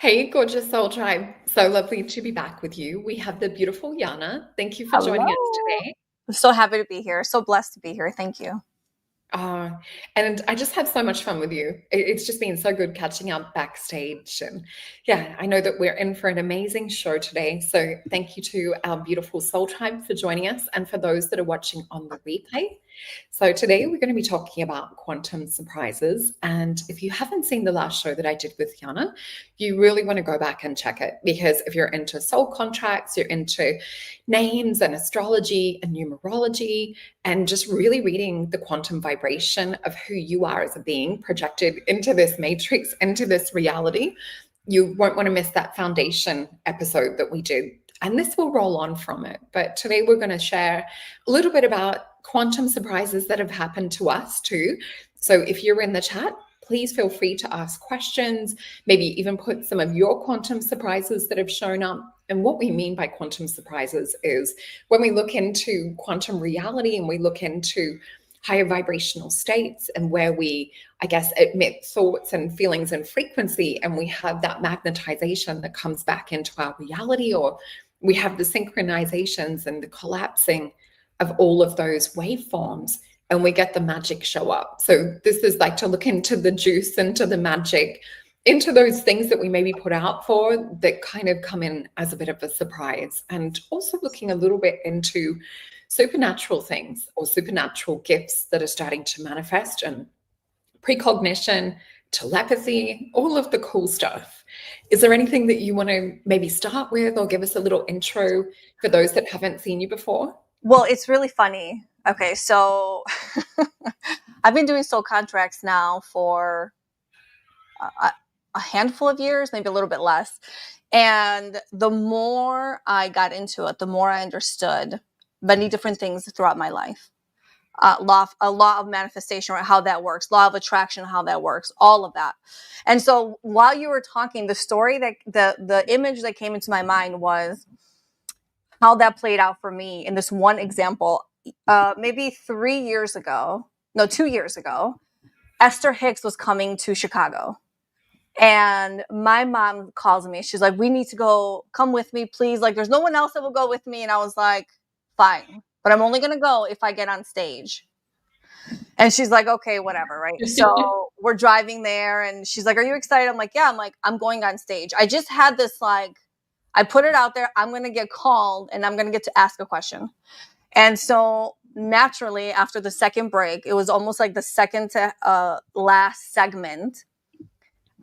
Hey, gorgeous soul tribe. So lovely to be back with you. We have the beautiful Yiannah. Thank you for joining us Hello. today. I'm so happy to be here. So blessed to be here. Thank you. Uh, and I just had so much fun with you. It's just been so good catching up backstage. And yeah, I know that we're in for an amazing show today. So thank you to our beautiful soul tribe for joining us and for those that are watching on the replay. So today we're going to be talking about quantum surprises. And if you haven't seen the last show that I did with Yiannah, you really want to go back and check it, because if you're into soul contracts, you're into names and astrology and numerology, and just really reading the quantum vibration of who you are as a being projected into this matrix, into this reality, you won't want to miss that foundation episode that we did. And this will roll on from it. But today we're going to share a little bit about quantum surprises that have happened to us too. So if you're in the chat, please feel free to ask questions, maybe even put some of your quantum surprises that have shown up. And what we mean by quantum surprises is when we look into quantum reality and we look into higher vibrational states and where we, I guess, emit thoughts and feelings and frequency, and we have that magnetization that comes back into our reality, or we have the synchronizations and the collapsing of all of those waveforms, and we get the magic show up. So this is like to look into the juice, into the magic, into those things that we maybe put out for that kind of come in as a bit of a surprise, and also looking a little bit into supernatural things or supernatural gifts that are starting to manifest, and precognition, telepathy, all of the cool stuff. Is there anything that you want to maybe start with or give us a little intro for those that haven't seen you before? Well, it's really funny. Okay, so I've been doing soul contracts now for a handful of years, maybe a little bit less. And the more I got into it, the more I understood many different things throughout my life. A law of manifestation, or how that works, law of attraction, how that works, all of that. And so while you were talking, the story that the image that came into my mind was how that played out for me in this one example. Maybe 2 years ago, Esther Hicks was coming to Chicago. And my mom calls me. She's like, we need to go. Come with me, please. Like, there's no one else that will go with me. And I was like, fine. But I'm only going to go if I get on stage. And she's like, okay, whatever, right? So we're driving there, and she's like, are you excited? I'm like, yeah. I'm like, I'm going on stage. I just had this, like, I put it out there. I'm going to get called, and I'm going to get to ask a question. And so naturally, after the second break, it was almost like the second to last segment.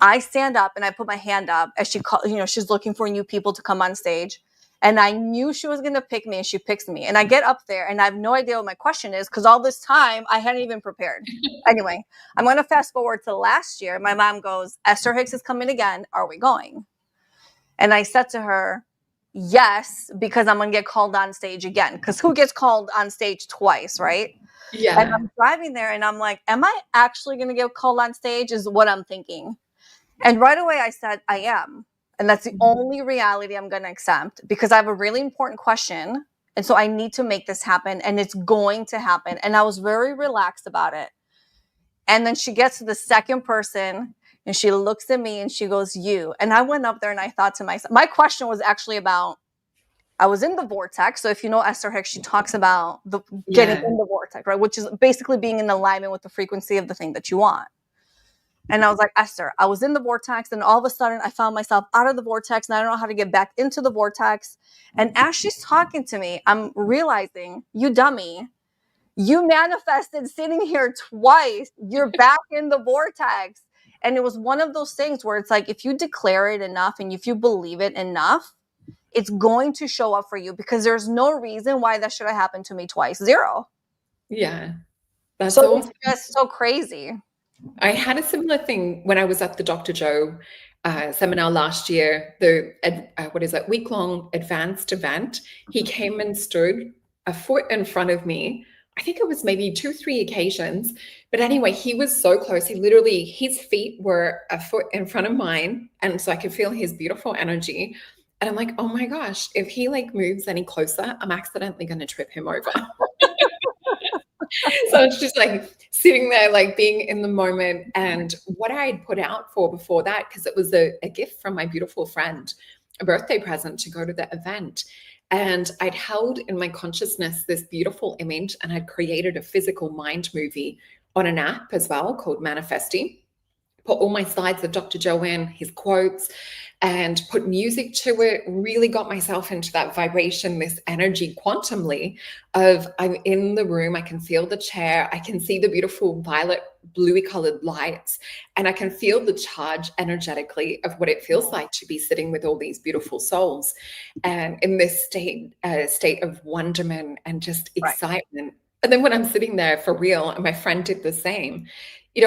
I stand up and I put my hand up as she's looking for new people to come on stage. And I knew she was going to pick me, and she picks me. And I get up there, and I have no idea what my question is, because all this time I hadn't even prepared. Anyway, I'm going to fast forward to last year. My mom goes, Esther Hicks is coming again. Are we going? And I said to her, yes, because I'm going to get called on stage again. Because who gets called on stage twice, right? Yeah. And I'm driving there, and I'm like, am I actually going to get called on stage is what I'm thinking. And right away I said, I am. And that's the only reality I'm going to accept, because I have a really important question. And so I need to make this happen, and it's going to happen. And I was very relaxed about it. And then she gets to the second person, and she looks at me and she goes, you. And I went up there and I thought to myself, my question was actually about, I was in the vortex. So if you know Esther Hicks, she talks about getting in the vortex, right? Which is basically being in alignment with the frequency of the thing that you want. And I was like, Esther, I was in the vortex, and all of a sudden I found myself out of the vortex, and I don't know how to get back into the vortex. And as she's talking to me, I'm realizing, you dummy, you manifested sitting here twice. You're back in the vortex. And it was one of those things where it's like, if you declare it enough and if you believe it enough, it's going to show up for you, because there's no reason why that should have happened to me twice. Zero. Yeah. That's so awesome. It's just so crazy. I had a similar thing when I was at the Dr. Joe seminar last year, the week-long advanced event. He came and stood a foot in front of me. I think it was maybe 2-3 occasions. But anyway, he was so close. His feet were a foot in front of mine. And so I could feel his beautiful energy. And I'm like, oh my gosh, if he like moves any closer, I'm accidentally going to trip him over. So it's just like sitting there, like being in the moment. And what I had put out for before that, because it was a gift from my beautiful friend, a birthday present to go to the event. And I'd held in my consciousness this beautiful image, and I'd created a physical mind movie on an app as well called Manifesting. Put all my slides of Dr. Joe in, his quotes, and put music to it, really got myself into that vibration, this energy quantumly of I'm in the room, I can feel the chair, I can see the beautiful violet, bluey colored lights, and I can feel the charge energetically of what it feels like to be sitting with all these beautiful souls and in this state of wonderment and just excitement. And then when I'm sitting there for real, and my friend did the same,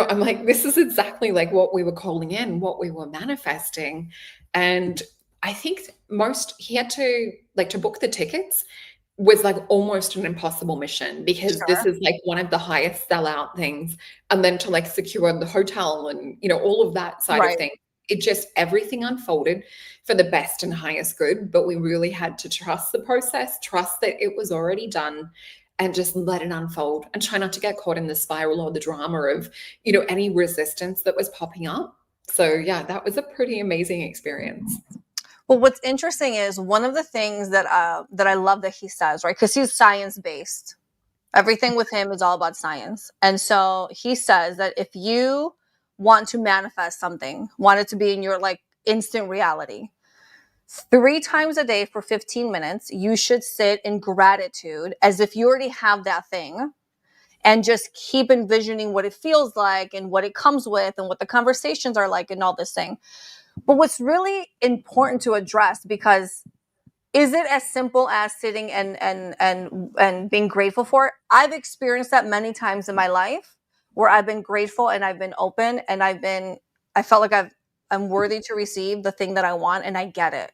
I'm like, this is exactly like what we were calling in, what we were manifesting. And I think he had to book the tickets was like almost an impossible mission, because this is like one of the highest sellout things. And then to like secure the hotel and, all of that side of things, it just, everything unfolded for the best and highest good. But we really had to trust the process, trust that it was already done, and just let it unfold and try not to get caught in the spiral or the drama of, any resistance that was popping up. So yeah, that was a pretty amazing experience. Well, what's interesting is one of the things that I love that he says, right? Because he's science-based. Everything with him is all about science. And so he says that if you want to manifest something, want it to be in your like instant reality, 3 times a day for 15 minutes, you should sit in gratitude as if you already have that thing, and just keep envisioning what it feels like and what it comes with and what the conversations are like and all this thing. But what's really important to address, because is it as simple as sitting and being grateful for it? I've experienced that many times in my life where I've been grateful and I've been open and I felt like I'm worthy to receive the thing that I want, and I get it.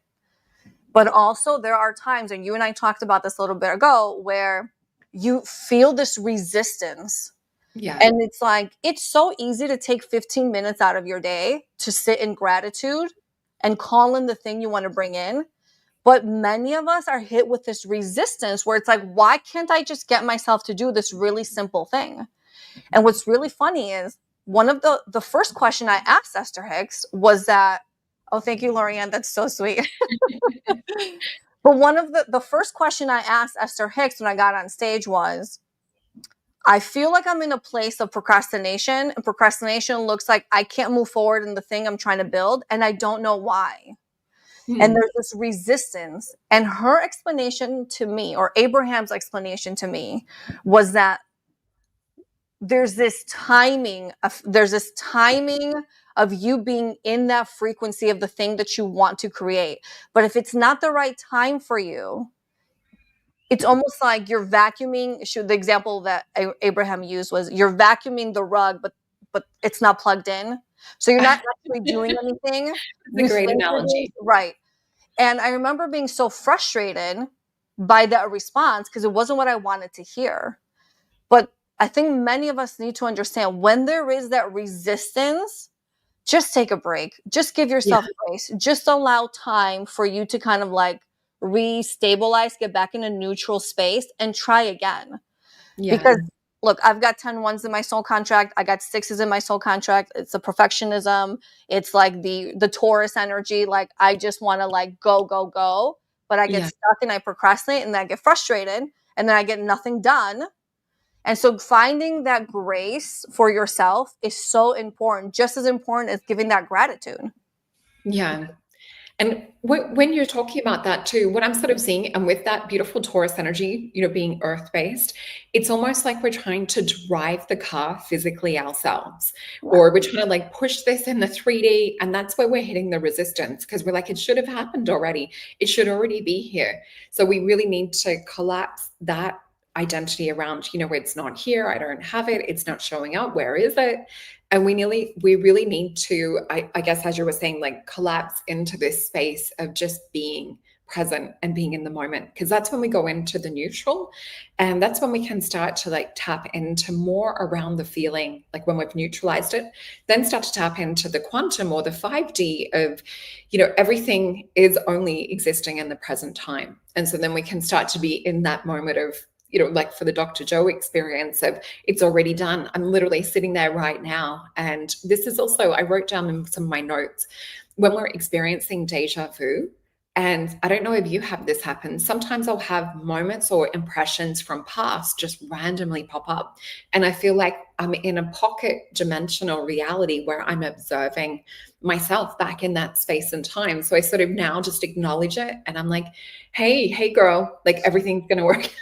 But also there are times, and you and I talked about this a little bit ago, where you feel this resistance. Yeah. And it's like, it's so easy to take 15 minutes out of your day to sit in gratitude and call in the thing you want to bring in. But many of us are hit with this resistance where it's like, why can't I just get myself to do this really simple thing? And what's really funny is one of the first question I asked Esther Hicks was that, oh, thank you, Lorianne. That's so sweet. But one of the first question I asked Esther Hicks when I got on stage was, I feel like I'm in a place of procrastination, and procrastination looks like I can't move forward in the thing I'm trying to build, and I don't know why. And there's this resistance. And her explanation to me, or Abraham's explanation to me, was that there's this timing of you being in that frequency of the thing that you want to create. But if it's not the right time for you, it's almost like you're vacuuming. The example that Abraham used was you're vacuuming the rug, but it's not plugged in. So you're not actually doing anything. It's a great analogy. Right. And I remember being so frustrated by that response because it wasn't what I wanted to hear. But I think many of us need to understand when there is that resistance, just take a break. Just give yourself grace. Just allow time for you to kind of like re-stabilize, get back in a neutral space and try again. Yeah. Because look, I've got 10 ones in my soul contract. I got 6s in my soul contract. It's a perfectionism. It's like the Taurus energy. Like I just want to like go. But I get stuck and I procrastinate and then I get frustrated and then I get nothing done. And so finding that grace for yourself is so important, just as important as giving that gratitude. Yeah. And when you're talking about that too, what I'm sort of seeing, and with that beautiful Taurus energy, being earth-based, it's almost like we're trying to drive the car physically ourselves, or we're trying to like push this in the 3D. And that's where we're hitting the resistance, because we're like, it should have happened already. It should already be here. So we really need to collapse that identity around, it's not here. I don't have it. It's not showing up. Where is it? And we really need to, I guess, as you were saying, like collapse into this space of just being present and being in the moment, because that's when we go into the neutral, and that's when we can start to like tap into more around the feeling, like when we've neutralized it, then start to tap into the quantum or the 5D of, everything is only existing in the present time. And so then we can start to be in that moment of, like for the Dr. Joe experience of it's already done. I'm literally sitting there right now. And this is also, I wrote down in some of my notes, when we're experiencing deja vu, and I don't know if you have this happen. Sometimes I'll have moments or impressions from past just randomly pop up. And I feel like I'm in a pocket dimensional reality where I'm observing myself back in that space and time. So I sort of now just acknowledge it. And I'm like, hey, girl, like everything's going to work.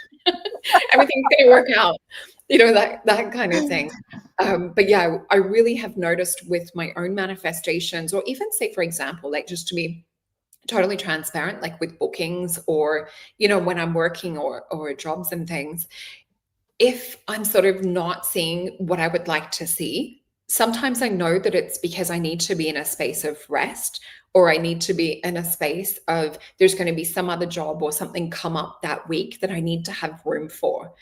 Everything's going to work out. That kind of thing. But yeah, I really have noticed with my own manifestations, or even say, for example, like just to be totally transparent, like with bookings or, when I'm working or jobs and things, if I'm sort of not seeing what I would like to see, sometimes I know that it's because I need to be in a space of rest, or I need to be in a space of there's going to be some other job or something come up that week that I need to have room for.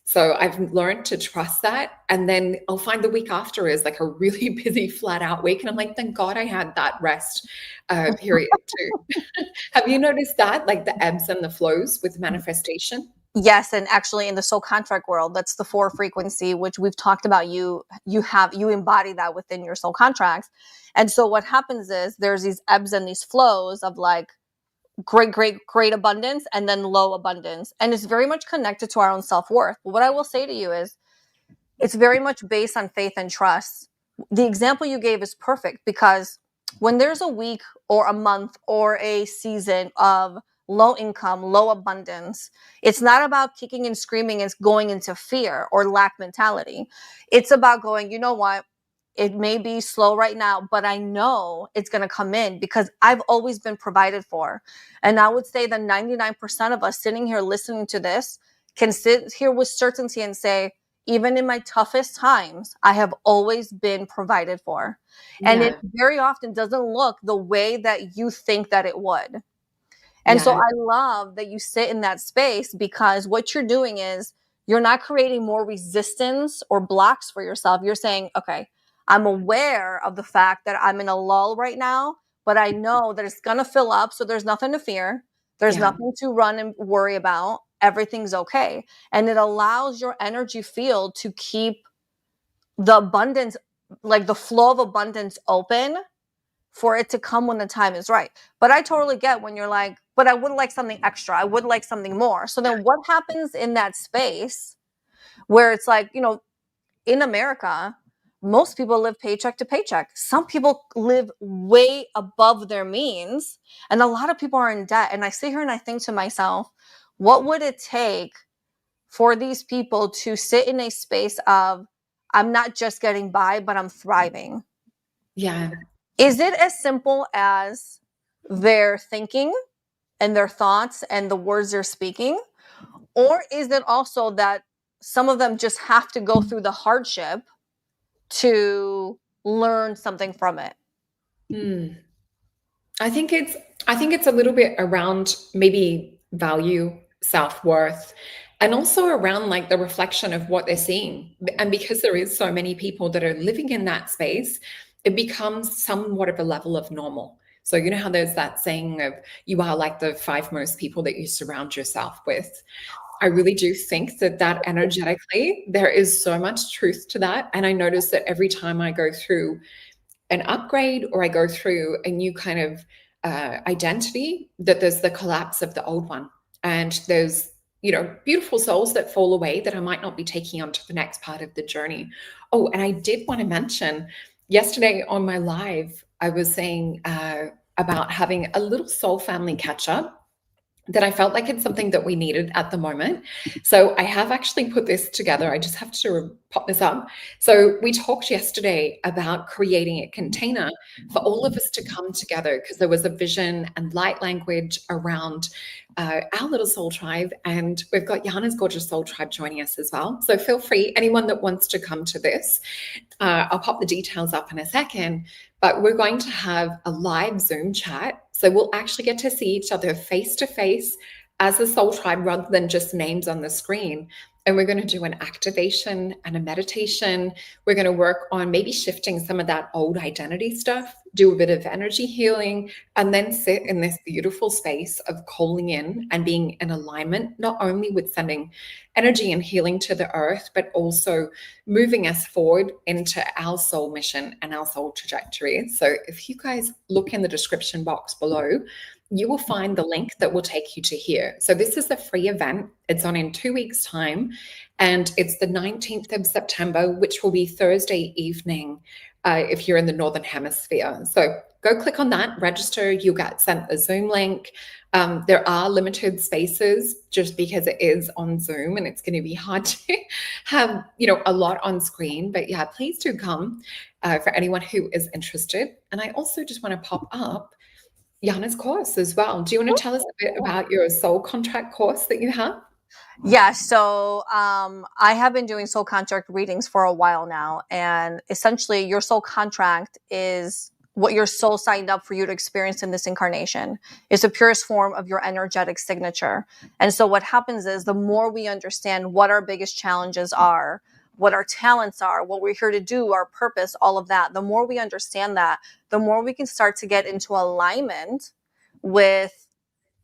So I've learned to trust that. And then I'll find the week after is like a really busy, flat out week. And I'm like, thank God I had that rest period too. Have you noticed that, like the ebbs and the flows with manifestation? Yes, and actually in the soul contract world, that's the 4 frequency, which we've talked about. You embody that within your soul contracts. And so what happens is there's these ebbs and these flows of like great abundance and then low abundance. And it's very much connected to our own self-worth. But what I will say to you is it's very much based on faith and trust. The example you gave is perfect, because when there's a week or a month or a season of low income, low abundance, it's not about kicking and screaming and going into fear or lack mentality. It's about going, you know what? It may be slow right now, but I know it's going to come in because I've always been provided for. And I would say that 99% of us sitting here listening to this can sit here with certainty and say, even in my toughest times, I have always been provided for. And it very often doesn't look the way that you think that it would. And so I love that you sit in that space, because what you're doing is you're not creating more resistance or blocks for yourself. You're saying, okay, I'm aware of the fact that I'm in a lull right now, but I know that it's going to fill up. So there's nothing to fear. There's nothing to run and worry about. Everything's okay. And it allows your energy field to keep the abundance, like the flow of abundance, open for it to come when the time is right. But I totally get when you're like, but I would like something extra. I would like something more. So then what happens in that space where it's like, in America, most people live paycheck to paycheck. Some people live way above their means, and a lot of people are in debt. And I sit here and I think to myself, what would it take for these people to sit in a space of, I'm not just getting by, but I'm thriving? Yeah. Is it as simple as their thinking and their thoughts and the words they're speaking? Or is it also that some of them just have to go through the hardship to learn something from it? I think it's a little bit around maybe value, self-worth, and also around like the reflection of what they're seeing. And because there is so many people that are living in that space, it becomes somewhat of a level of normal. So you know how there's that saying of you are like the 5 most people that you surround yourself with. I really do think that energetically, there is so much truth to that. And I notice that every time I go through an upgrade or I go through a new kind of identity, that there's the collapse of the old one. And there's, beautiful souls that fall away that I might not be taking on to the next part of the journey. Oh, and I did want to mention yesterday on my live, I was saying about having a little soul family catch up, that I felt like it's something that we needed at the moment. So I have actually put this together. I just have to pop this up. So we talked yesterday about creating a container for all of us to come together, because there was a vision and light language around our little soul tribe. And we've got Yiannah's gorgeous soul tribe joining us as well. So feel free, anyone that wants to come to this, I'll pop the details up in a second. But we're going to have a live Zoom chat. So we'll actually get to see each other face to face as a soul tribe rather than just names on the screen. And we're going to do an activation and a meditation. We're going to work on maybe shifting some of that old identity stuff do a bit of energy healing, and then sit in this beautiful space of calling in and being in alignment, not only with sending energy and healing to the earth, but also moving us forward into our soul mission and our soul trajectory. So if you guys look in the description box below, you will find the link that will take you to here. So this is a free event. It's on in 2 weeks' time, and it's the 19th of September, which will be Thursday evening if you're in the Northern Hemisphere. So go click on that, register, you'll get sent the Zoom link. There are limited spaces just because it is on Zoom and it's going to be hard to have, a lot on screen. But yeah, please do come for anyone who is interested. And I also just want to pop up Yiannah's course as well. Do you want to tell us a bit about your soul contract course that you have? Yeah, so I have been doing soul contract readings for a while now, and essentially your soul contract is what your soul signed up for you to experience in this incarnation. It's the purest form of your energetic signature. And so what happens is the more we understand what our biggest challenges are, what our talents are, what we're here to do, our purpose, all of that, the more we understand that, the more we can start to get into alignment with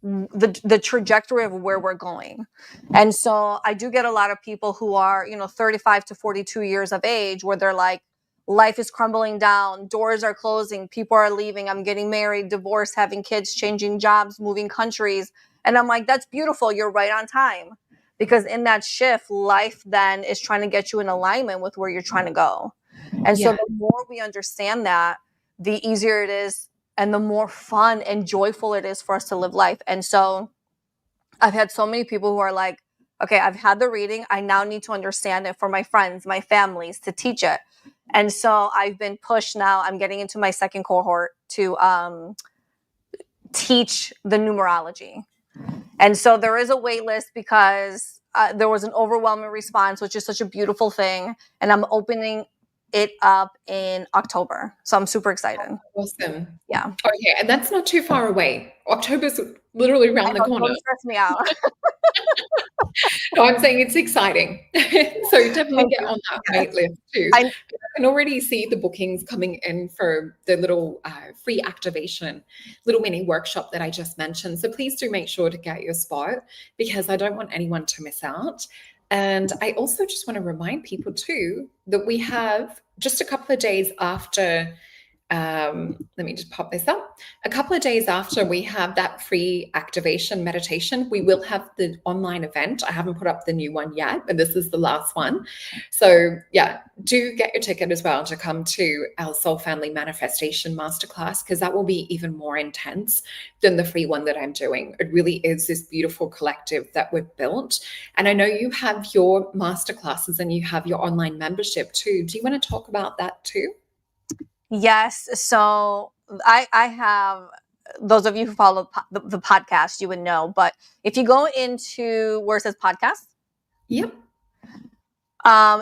the trajectory of where we're going. And so I do get a lot of people who are, 35 to 42 years of age, where they're like, life is crumbling down, doors are closing, people are leaving, I'm getting married, divorced, having kids, changing jobs, moving countries. And I'm like, that's beautiful. You're right on time. Because in that shift, life then is trying to get you in alignment with where you're trying to go. And so the more we understand that, the easier it is and the more fun and joyful it is for us to live life. And so I've had so many people who are like, okay, I've had the reading. I now need to understand it for my friends, my families, to teach it. And so I've been pushed now. I'm getting into my second cohort to teach the numerology. And so there is a wait list because there was an overwhelming response, which is such a beautiful thing. And I'm opening it up in October. So I'm super excited. Awesome. Yeah. Okay, and that's not too far away. October's literally around the corner. Don't stress me out. No, I'm saying it's exciting. So definitely get on that wait list too. I can already see the bookings coming in for the little free activation, little mini workshop that I just mentioned. So please do make sure to get your spot because I don't want anyone to miss out. And I also just want to remind people too that we have just a couple of days after let me just pop this up. A couple of days after we have that free activation meditation, we will have the online event. I haven't put up the new one yet, but this is the last one. So yeah, do get your ticket as well to come to our Soul Family Manifestation Masterclass because that will be even more intense than the free one that I'm doing. It really is this beautiful collective that we've built. And I know you have your masterclasses and you have your online membership too. Do you want to talk about that too? Yes. So I have, those of you who follow the podcast, you would know. But if you go into where it says podcast, yep.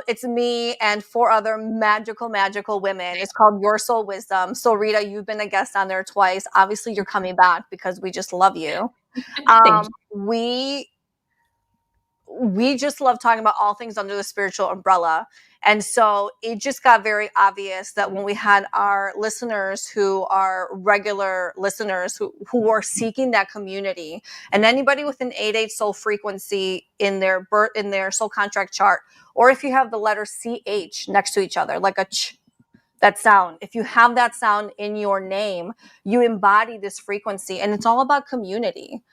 It's me and 4 other magical women. It's called Your Soul Wisdom. So Rita, you've been a guest on there twice. Obviously, you're coming back because we just love you. We just love talking about all things under the spiritual umbrella. And so it just got very obvious that when we had our listeners who are regular listeners who are seeking that community, and anybody with an 8/8 soul frequency in their soul contract chart, or if you have the letter CH next to each other, like a ch, that sound, if you have that sound in your name, you embody this frequency, and it's all about community.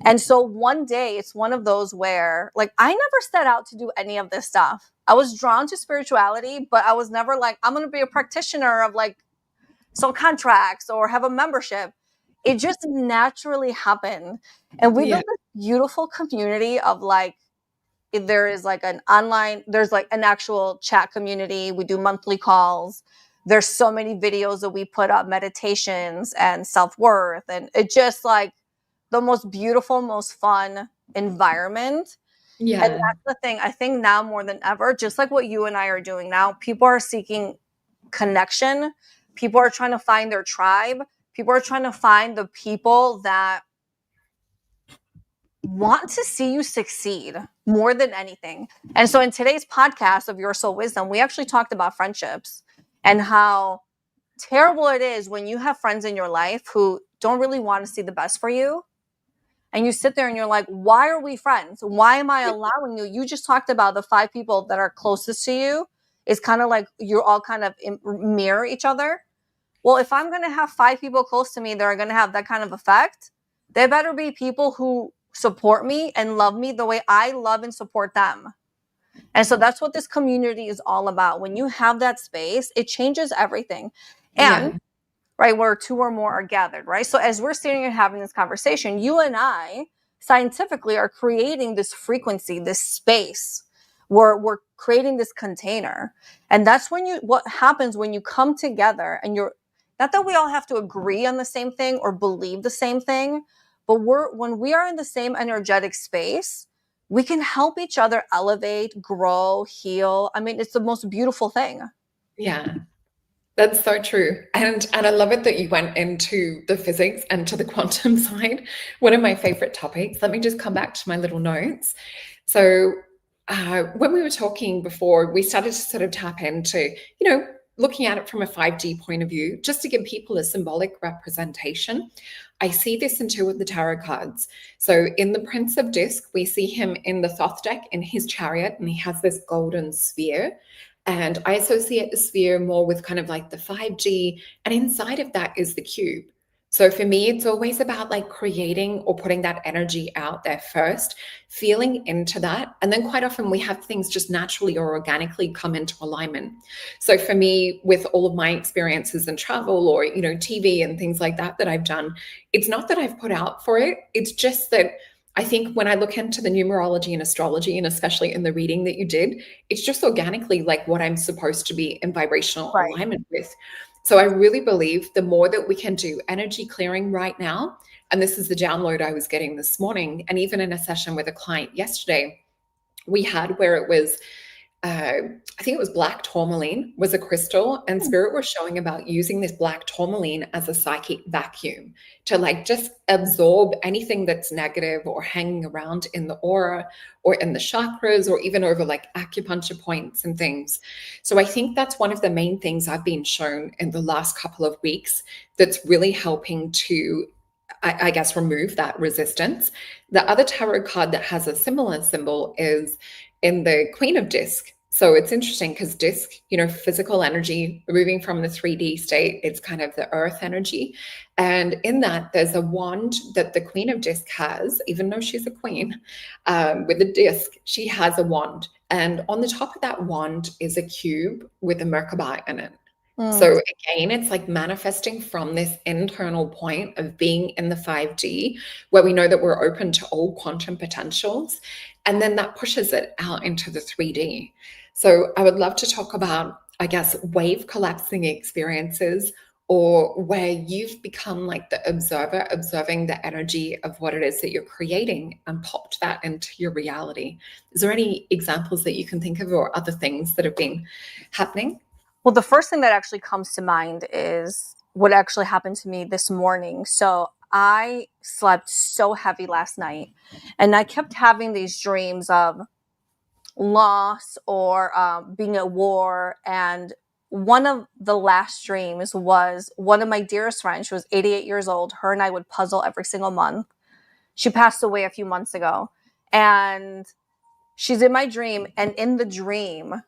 And so one day it's one of those where, like, I never set out to do any of this stuff. I was drawn to spirituality, but I was never like, I'm going to be a practitioner of like soul contracts or have a membership. It just naturally happened. And we built this beautiful community of like, there is like an online, there's like an actual chat community. We do monthly calls. There's so many videos that we put up, meditations and self-worth. And it just like the most beautiful, most fun environment. Yeah. And that's the thing. I think now more than ever, just like what you and I are doing now, people are seeking connection. People are trying to find their tribe. People are trying to find the people that want to see you succeed more than anything. And so in today's podcast of Your Soul Wisdom, we actually talked about friendships and how terrible it is when you have friends in your life who don't really want to see the best for you. And you sit there and you're like, why are we friends? Why am I allowing you? You just talked about the 5 people that are closest to you. It's kind of like you're all kind of mirror each other. Well, if I'm going to have 5 people close to me that are going to have that kind of effect, there better be people who support me and love me the way I love and support them. And so that's what this community is all about. When you have that space, it changes everything. And Yeah. right, where 2 or more are gathered, right? So as we're sitting here having this conversation, you and I scientifically are creating this frequency, this space where we're creating this container. And that's what happens when you come together and you're, not that we all have to agree on the same thing or believe the same thing, but when we are in the same energetic space, we can help each other elevate, grow, heal. I mean, it's the most beautiful thing. Yeah. That's so true. And I love it that you went into the physics and to the quantum side. One of my favorite topics. Let me just come back to my little notes. So when we were talking before, we started to sort of tap into, looking at it from a 5D point of view, just to give people a symbolic representation. I see this in 2 of the tarot cards. So in the Prince of Disc, we see him in the Thoth deck in his chariot, and he has this golden sphere. And I associate the sphere more with kind of like the 5G, and inside of that is the cube. So for me, it's always about like creating or putting that energy out there first, feeling into that. And then quite often we have things just naturally or organically come into alignment. So for me, with all of my experiences in travel or, TV and things like that I've done, it's not that I've put out for it. It's just that I think when I look into the numerology and astrology, and especially in the reading that you did, it's just organically like what I'm supposed to be in vibrational Right. alignment with. So I really believe the more that we can do energy clearing right now, and this is the download I was getting this morning, and even in a session with a client yesterday, we had where it was I think it was black tourmaline was a crystal, and spirit was showing about using this black tourmaline as a psychic vacuum to like just absorb anything that's negative or hanging around in the aura or in the chakras or even over like acupuncture points and things. So I think that's one of the main things I've been shown in the last couple of weeks that's really helping to I guess remove that resistance. The other tarot card that has a similar symbol is in the Queen of Disc. So it's interesting because disc, physical energy moving from the 3D state, it's kind of the earth energy. And in that, there's a wand that the Queen of Disc has, even though she's a queen, with a disc, she has a wand. And on the top of that wand is a cube with a Merkaba in it. So again, it's like manifesting from this internal point of being in the 5D, where we know that we're open to all quantum potentials. And then that pushes it out into the 3D. So I would love to talk about, I guess, wave collapsing experiences, or where you've become like the observer, observing the energy of what it is that you're creating and popped that into your reality. Is there any examples that you can think of or other things that have been happening? Well, the first thing that actually comes to mind is what actually happened to me this morning. So I slept so heavy last night, and I kept having these dreams of loss or being at war. And one of the last dreams was one of my dearest friends. She was 88 years old. Her and I would puzzle every single month. She passed away a few months ago. And she's in my dream. And in the dream,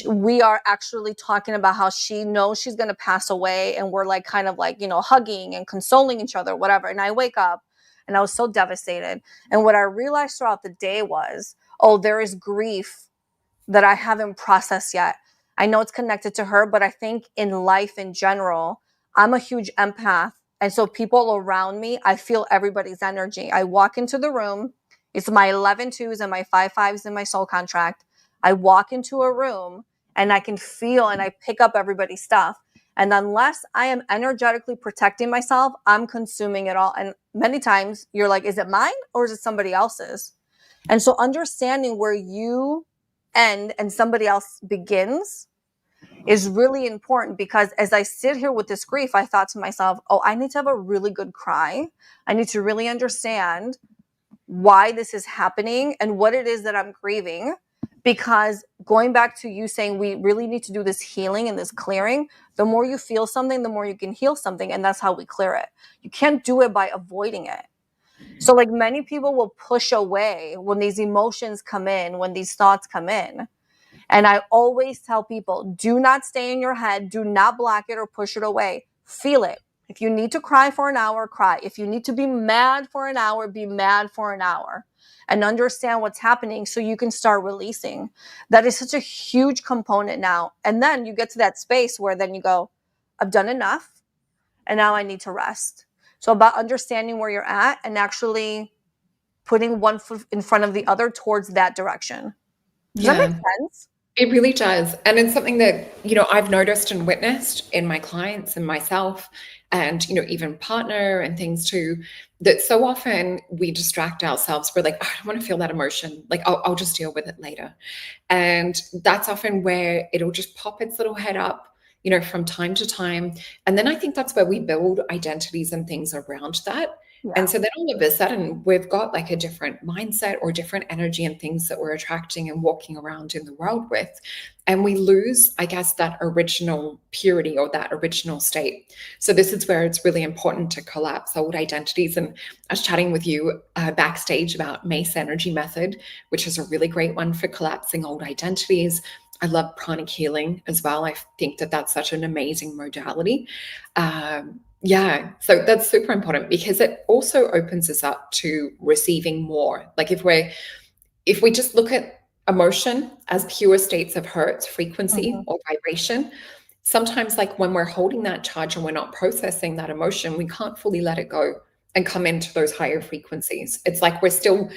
we are actually talking about how she knows she's going to pass away. And we're like kind of like, hugging and consoling each other, whatever. And I wake up and I was so devastated. And what I realized throughout the day was, oh, there is grief that I haven't processed yet. I know it's connected to her, but I think in life in general, I'm a huge empath. And so people around me, I feel everybody's energy. I walk into the room. It's my 11 twos and my 5 5s in my soul contract. I walk into a room and I can feel and I pick up everybody's stuff. And unless I am energetically protecting myself, I'm consuming it all. And many times you're like, is it mine or is it somebody else's? And so understanding where you end and somebody else begins is really important, because as I sit here with this grief, I thought to myself, oh, I need to have a really good cry. I need to really understand why this is happening and what it is that I'm grieving, Because going back to you saying we really need to do this healing and this clearing, the more you feel something, the more you can heal something. And that's how we clear it. You can't do it by avoiding it. So like many people will push away when these emotions come in, when these thoughts come in. And I always tell people, do not stay in your head. Do not block it or push it away. Feel it. If you need to cry for an hour, cry. If you need to be mad for an hour, be mad for an hour. And understand what's happening so you can start releasing. That is such a huge component now. And then you get to that space where then you go, I've done enough and now I need to rest. So about understanding where you're at and actually putting one foot in front of the other towards that direction. Does that make Yeah. sense? It really does. And it's something that, I've noticed and witnessed in my clients and myself and, even partner and things too, that so often we distract ourselves. We're like, oh, I don't want to feel that emotion. Like, I'll just deal with it later. And that's often where it'll just pop its little head up, from time to time. And then I think that's where we build identities and things around that. Yeah. And so then all of a sudden, we've got like a different mindset or different energy and things that we're attracting and walking around in the world with. And we lose, I guess, that original purity or that original state. So this is where it's really important to collapse old identities. And I was chatting with you backstage about Mace Energy Method, which is a really great one for collapsing old identities. I love pranic healing as well. I think that that's such an amazing modality. Yeah, so that's super important because it also opens us up to receiving more. Like if we just look at emotion as pure states of hertz, frequency, or vibration, sometimes like when we're holding that charge and we're not processing that emotion, we can't fully let it go and come into those higher frequencies. It's like we're still,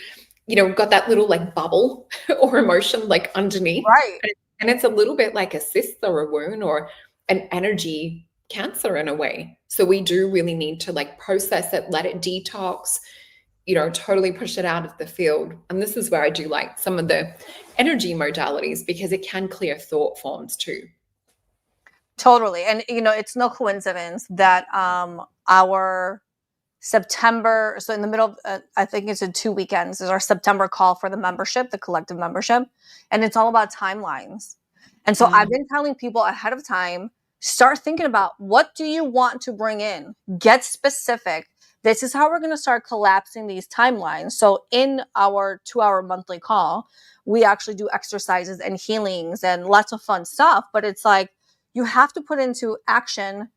got that little like bubble or emotion like underneath. Right. And it's a little bit like a cyst or a wound or an energy cancer in a way. So we do really need to like process it, let it detox, totally push it out of the field. And this is where I do like some of the energy modalities because it can clear thought forms too. Totally. And it's no coincidence that our September, so in the middle of, I think it's in 2 weekends, is our September call for the membership, the collective membership. And it's all about timelines. And so I've been telling people ahead of time, start thinking about what do you want to bring in? Get specific. This is how we're going to start collapsing these timelines. So in our 2-hour monthly call, we actually do exercises and healings and lots of fun stuff. But it's like, you have to put into action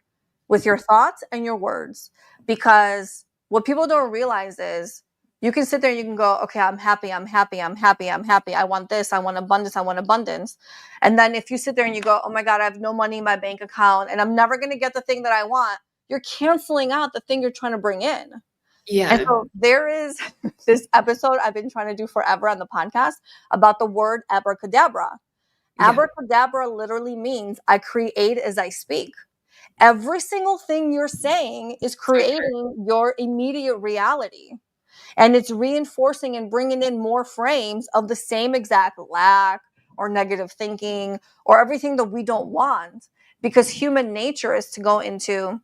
with your thoughts and your words, because what people don't realize is you can sit there and you can go, okay, I'm happy, I'm happy, I'm happy, I'm happy. I want this, I want abundance, I want abundance. And then if you sit there and you go, oh my God, I have no money in my bank account and I'm never going to get the thing that I want, you're canceling out the thing you're trying to bring in. Yeah. And so there is this episode I've been trying to do forever on the podcast about the word abracadabra. Yeah. Abracadabra literally means I create as I speak. Every single thing you're saying is creating your immediate reality. And it's reinforcing and bringing in more frames of the same exact lack or negative thinking or everything that we don't want. Because human nature is to go into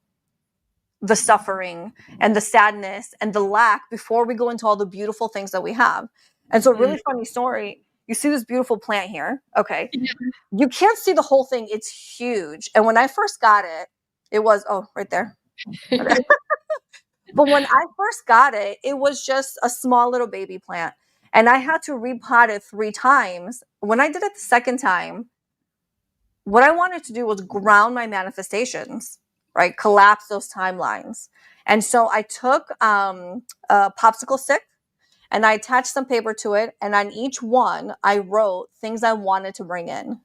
the suffering and the sadness and the lack before we go into all the beautiful things that we have. And so, really funny story. You see this beautiful plant here. Okay. Yeah. You can't see the whole thing. It's huge. And when I first got it, it was, oh, right there. Okay. But when I first got it, it was just a small little baby plant. And I had to repot it 3 times. When I did it the second time, what I wanted to do was ground my manifestations, right? Collapse those timelines. And so I took a popsicle stick and I attached some paper to it. And on each one, I wrote things I wanted to bring in.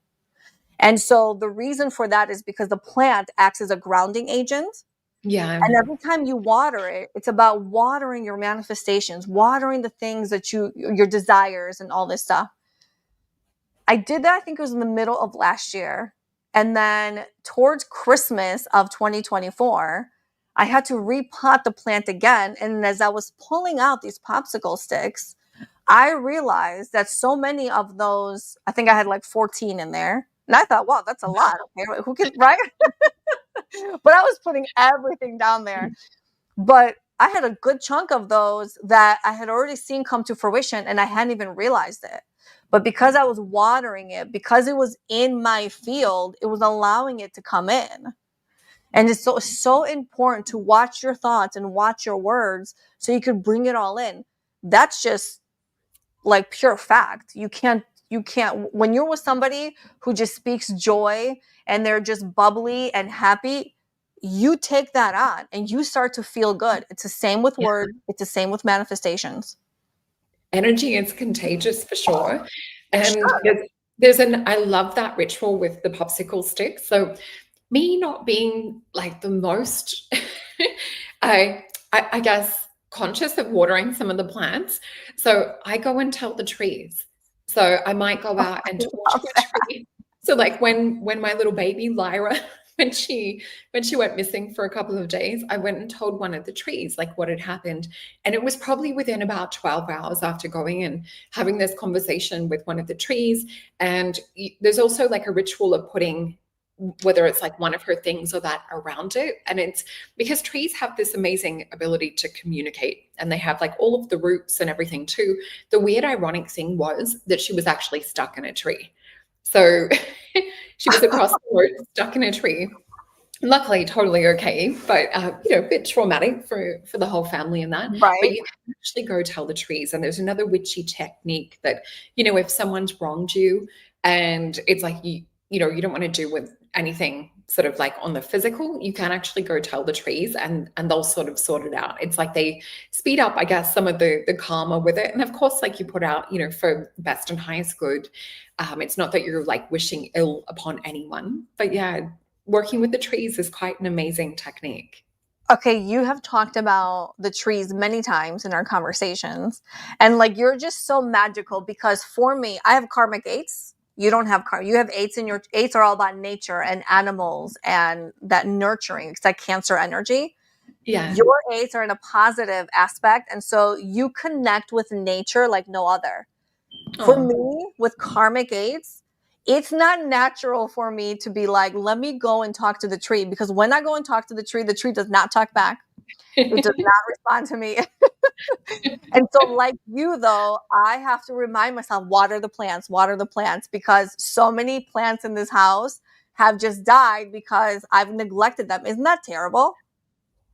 And so the reason for that is because the plant acts as a grounding agent. Yeah. And every time you water it, it's about watering your manifestations, watering the things that your desires and all this stuff. I did that, I think it was in the middle of last year. And then towards Christmas of 2024, I had to repot the plant again. And as I was pulling out these popsicle sticks, I realized that so many of those, I think I had like 14 in there. And I thought, wow, that's a lot. Okay, who can, right? But I was putting everything down there. But I had a good chunk of those that I had already seen come to fruition and I hadn't even realized it. But because I was watering it, because it was in my field, it was allowing it to come in. And it's so important to watch your thoughts and watch your words so you could bring it all in. That's just like pure fact. You can't, when you're with somebody who just speaks joy and they're just bubbly and happy, you take that on and you start to feel good. It's the same with words. It's the same with manifestations. Energy is contagious for sure. And Sure. I love that ritual with the popsicle stick. So me not being like the most, I guess, conscious of watering some of the plants. So I go and tell the trees. So I might go out and talk to a tree. So like when my little baby Lyra, when she went missing for a couple of days, I went and told one of the trees like what had happened. And it was probably within about 12 hours after going and having this conversation with one of the trees. And there's also like a ritual of putting, whether it's like one of her things or that around it. And it's because trees have this amazing ability to communicate, and they have like all of the roots and everything too. The weird ironic thing was that she was actually stuck in a tree. So she was across the road, stuck in a tree. Luckily, totally okay, but a bit traumatic for the whole family and that. Right. But you can actually go tell the trees. And there's another witchy technique that, if someone's wronged you and it's like you don't want to do with anything sort of like on the physical, you can actually go tell the trees and they'll sort of sort it out. It's like they speed up, I guess, some of the karma with it. And of course, like you put out, for best and highest good. It's not that you're like wishing ill upon anyone, but yeah, working with the trees is quite an amazing technique. Okay, you have talked about the trees many times in our conversations, and like you're just so magical because for me, I have karmic 8s. You don't have you have 8s, and your 8s are all about nature and animals and that nurturing. It's like Cancer energy. Yeah. Your 8s are in a positive aspect, and so you connect with nature like no other. For me, with karmic 8s, it's not natural for me to be like, let me go and talk to the tree, because when I go and talk to the tree does not talk back. It does not respond to me. And so like you though, I have to remind myself, water the plants, because so many plants in this house have just died because I've neglected them. Isn't that terrible?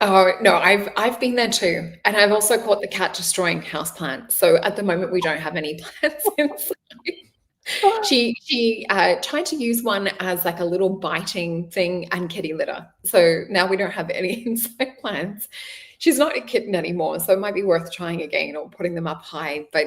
Oh no, I've been there too, and I've also caught the cat destroying houseplants. So at the moment, we don't have any plants inside. She tried to use one as like a little biting thing and kitty litter. So now we don't have any inside plants. She's not a kitten anymore, so it might be worth trying again or putting them up high. But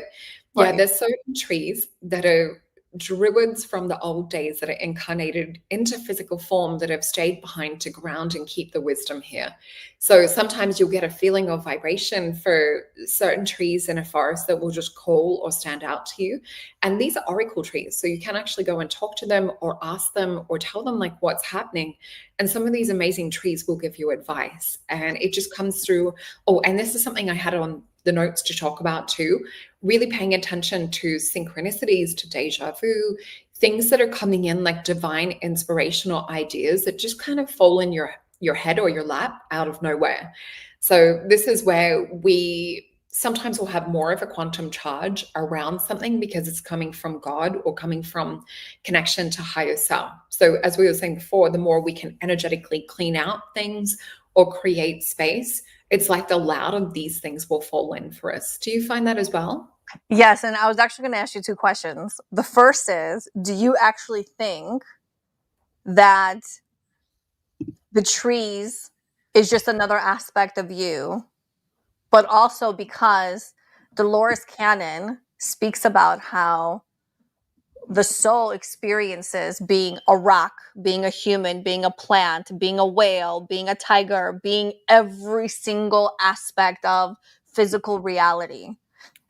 yeah, Right. there's certain trees that are druids from the old days that are incarnated into physical form that have stayed behind to ground and keep the wisdom here. So sometimes you'll get a feeling of vibration for certain trees in a forest that will just call or stand out to you. And these are oracle trees. So you can actually go and talk to them or ask them or tell them like what's happening. And some of these amazing trees will give you advice. And it just comes through. Oh, and this is something I had on the notes to talk about too, really paying attention to synchronicities, to deja vu, things that are coming in like divine inspirational ideas that just kind of fall in your head or your lap out of nowhere. So this is where we sometimes will have more of a quantum charge around something because it's coming from God or coming from connection to higher self. So as we were saying before, the more we can energetically clean out things or create space, it's like the louder these things will fall in for us. Do you find that as well? Yes, and I was actually going to ask you 2 questions. The first is, do you actually think that the trees is just another aspect of you, but also because Dolores Cannon speaks about how the soul experiences being a rock, being a human, being a plant, being a whale, being a tiger, being every single aspect of physical reality.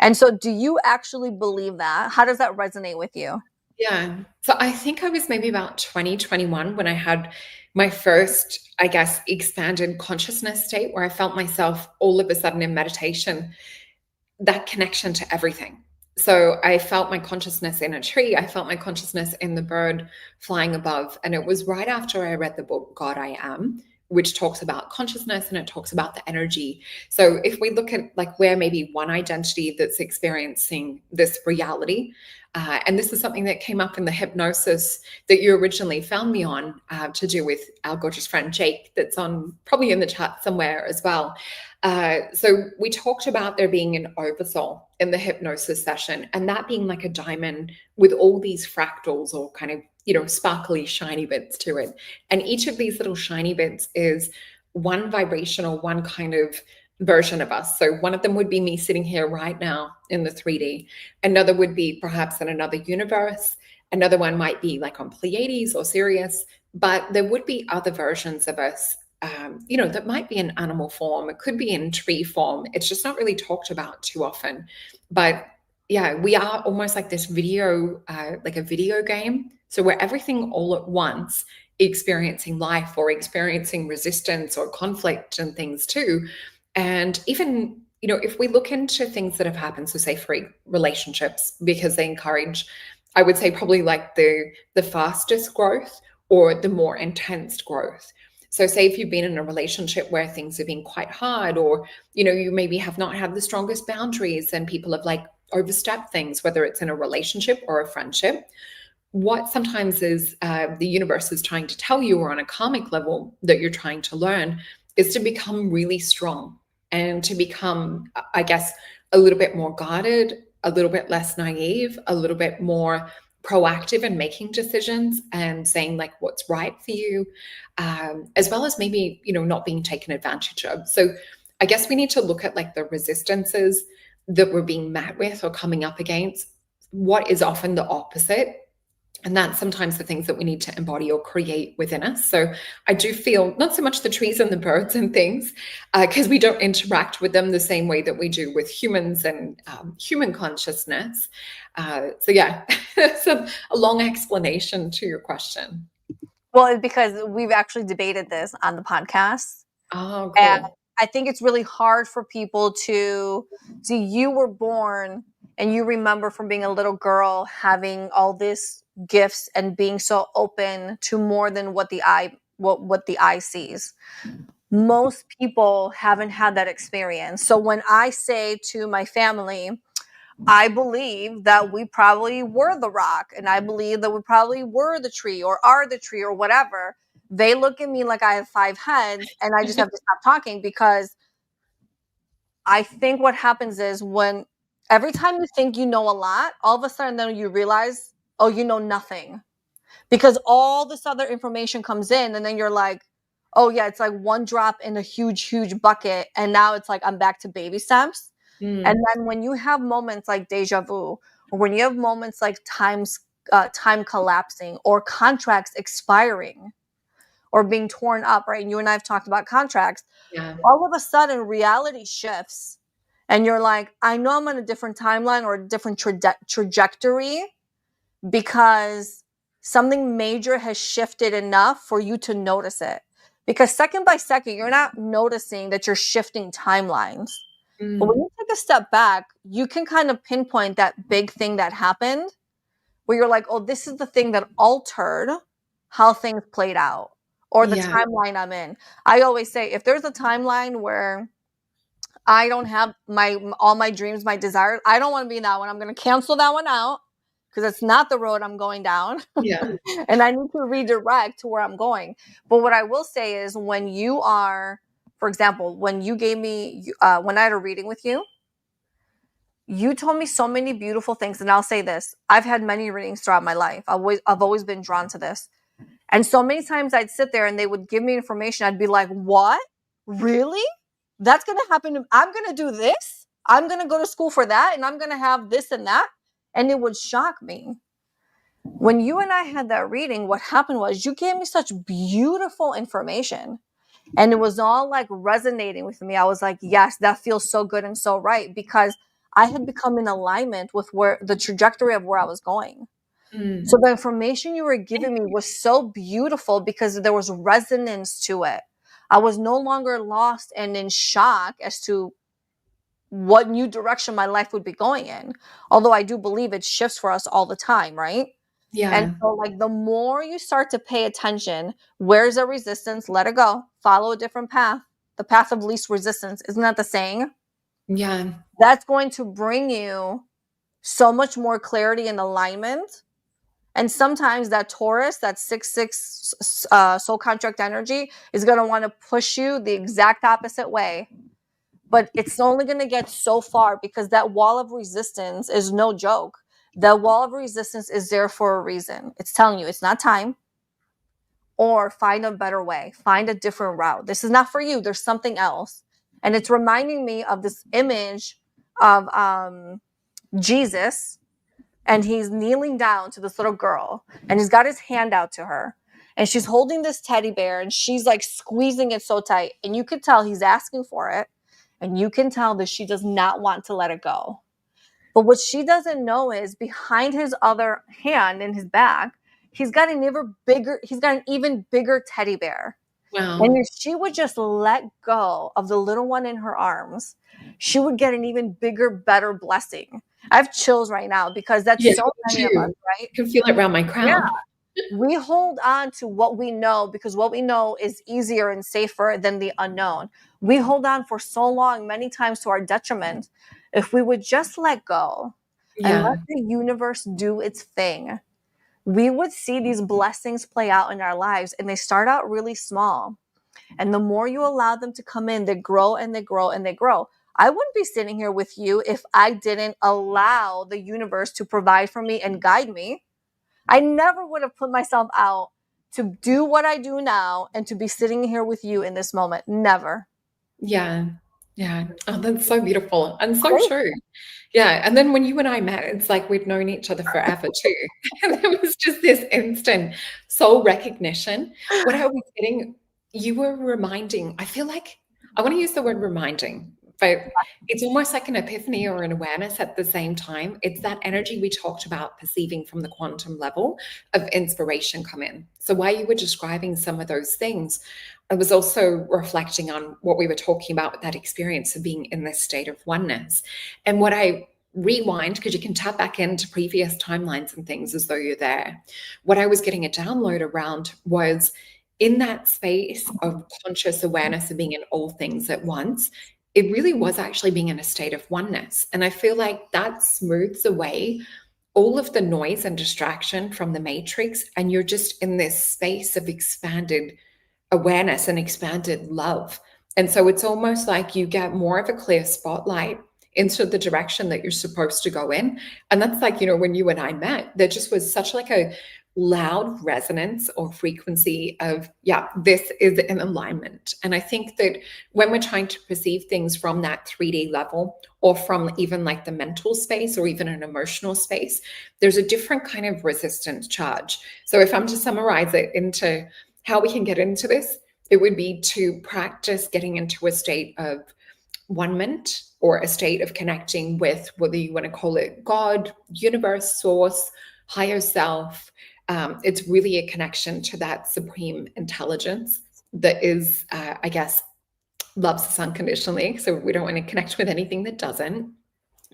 And so do you actually believe that? How does that resonate with you? Yeah. So I think I was maybe about 2021 when I had my first, I guess, expanded consciousness state where I felt myself all of a sudden in meditation, that connection to everything. So I felt my consciousness in a tree. I felt my consciousness in the bird flying above. And it was right after I read the book, God, I Am, which talks about consciousness and it talks about the energy. So if we look at like where maybe one identity that's experiencing this reality, and this is something that came up in the hypnosis that you originally found me on, to do with our gorgeous friend Jake, that's on probably in the chat somewhere as well. So we talked about there being an oversoul in the hypnosis session, and that being like a diamond with all these fractals or kind of, sparkly, shiny bits to it. And each of these little shiny bits is one vibration or one kind of version of us. So one of them would be me sitting here right now in the 3D. Another would be perhaps in another universe. Another one might be like on Pleiades or Sirius, but there would be other versions of us, that might be in animal form. It could be in tree form. It's just not really talked about too often. But yeah, we are almost like this video, like a video game. So we're everything all at once, experiencing life or experiencing resistance or conflict and things too. And even, if we look into things that have happened, so say for relationships, because they encourage, I would say probably like the fastest growth or the more intense growth. So say if you've been in a relationship where things have been quite hard, or, you maybe have not had the strongest boundaries and people have like overstepped things, whether it's in a relationship or a friendship, what sometimes is the universe is trying to tell you, or on a karmic level that you're trying to learn, is to become really strong and to become, I guess, a little bit more guarded, a little bit less naive, a little bit more proactive in making decisions and saying like what's right for you, as well as maybe, not being taken advantage of. So I guess we need to look at like the resistances that we're being met with or coming up against, what is often the opposite. And that's sometimes the things that we need to embody or create within us. So I do feel not so much the trees and the birds and things, because we don't interact with them the same way that we do with humans and human consciousness. So yeah, it's a long explanation to your question. Well, it's because we've actually debated this on the podcast. Oh, And cool. I think it's really hard for people to see. You were born and you remember from being a little girl having all these gifts and being so open to more than what the eye sees. Most people haven't had that experience. So when I say to my family, I believe that we probably were the rock, and I believe that we probably were the tree or are the tree or whatever, they look at me like I have 5 heads, and I just have to stop talking, because I think what happens is when every time you think you know a lot, all of a sudden then you realize, oh, you know nothing. Because all this other information comes in, and then you're like, oh yeah, it's like one drop in a huge, huge bucket, and now it's like I'm back to baby steps. And then when you have moments like deja vu, or when you have moments like time collapsing, or contracts expiring, or being torn up, right? And you and I have talked about contracts. Yeah. All of a sudden, reality shifts, and you're like, I know I'm on a different timeline or a different trajectory, because something major has shifted enough for you to notice it. Because second by second, you're not noticing that you're shifting timelines. But when you take a step back, you can kind of pinpoint that big thing that happened, where you're like, oh, this is the thing that altered how things played out, or the Yeah. timeline I'm in. I always say, if there's a timeline where I don't have all my dreams, my desires, I don't want to be in that one. I'm going to cancel that one out, because it's not the road I'm going down. Yeah. And I need to redirect to where I'm going. But what I will say is, when you are, for example, when you gave me, when I had a reading with you, you told me so many beautiful things. And I'll say this, I've had many readings throughout my life. I've always been drawn to this. And so many times I'd sit there and they would give me information. I'd be like, what? Really? That's going to happen. I'm going to do this. I'm going to go to school for that. And I'm going to have this and that. And it would shock me. When you and I had that reading, what happened was you gave me such beautiful information, and it was all like resonating with me. I was like, yes, that feels so good and so right, because I had become in alignment with where the trajectory of where I was going. So the information you were giving me was so beautiful because there was resonance to it. I was no longer lost and in shock as to what new direction my life would be going in. Although I do believe it shifts for us all the time, right? Yeah. And so, like, the more you start to pay attention, where's the resistance? Let it go. Follow a different path. The path of least resistance. Isn't that the saying? Yeah. That's going to bring you so much more clarity and alignment. And sometimes that Taurus, that 6-6 soul contract energy, is going to want to push you the exact opposite way. But it's only going to get so far because that wall of resistance is no joke. The wall of resistance is there for a reason. It's telling you it's not time, or find a better way, find a different route. This is not for you. There's something else. And it's reminding me of this image of Jesus, and he's kneeling down to this little girl, and he's got his hand out to her, and she's holding this teddy bear, and she's like squeezing it so tight, and you can tell he's asking for it, and you can tell that she does not want to let it go. But what she doesn't know is behind his other hand in his back, he's got an even bigger teddy bear. And Wow. if she would just let go of the little one in her arms, she would get an even bigger, better blessing. I have chills right now because that's Yeah, so me many of us, too. right? I can feel it around my Yeah. crown. We hold on to what we know because what we know is easier and safer than the unknown. We hold on for so long, many times to our detriment. If we would just let go and let Yeah. the universe do its thing, we would see these blessings play out in our lives. And they start out really small. And the more you allow them to come in, they grow and they grow and they grow. I wouldn't be sitting here with you if I didn't allow the universe to provide for me and guide me. I never would have put myself out to do what I do now and to be sitting here with you in this moment. Never. Yeah. Yeah. Oh, that's so beautiful and so Thank true. Yeah. And then when you and I met, it's like we'd known each other forever too. And there was just this instant soul recognition. What I was getting, you were reminding, I feel like I want to use the word reminding, but it's almost like an epiphany or an awareness at the same time. It's that energy we talked about perceiving from the quantum level of inspiration come in. So while you were describing some of those things, I was also reflecting on what we were talking about with that experience of being in this state of oneness. And what I rewind, because you can tap back into previous timelines and things as though you're there. What I was getting a download around was in that space of conscious awareness of being in all things at once, it really was actually being in a state of oneness. And I feel like that smooths away all of the noise and distraction from the matrix. And you're just in this space of expanded awareness and expanded love. And so it's almost like you get more of a clear spotlight into the direction that you're supposed to go in. And that's like, when you and I met, there just was such like a loud resonance or frequency of, yeah, this is in alignment. And I think that when we're trying to perceive things from that 3D level or from even like the mental space or even an emotional space, there's a different kind of resistance charge. So if I'm to summarize it into how we can get into this, it would be to practice getting into a state of one-ment or a state of connecting with whether you want to call it God, universe, source, higher self. It's really a connection to that supreme intelligence that is, I guess, loves us unconditionally. So we don't want to connect with anything that doesn't.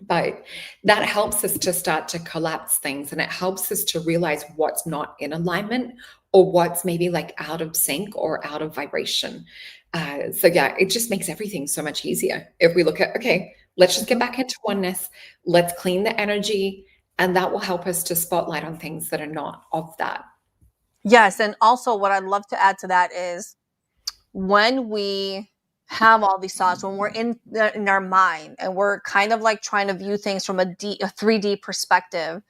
But that helps us to start to collapse things, and it helps us to realize what's not in alignment or what's maybe like out of sync or out of vibration. So yeah, it just makes everything so much easier if we look at, okay, let's just get back into oneness, let's clean the energy, and that will help us to spotlight on things that are not of that. Yes. And also, what I'd love to add to that is when we have all these thoughts, when we're in our mind and we're kind of like trying to view things from a 3D perspective.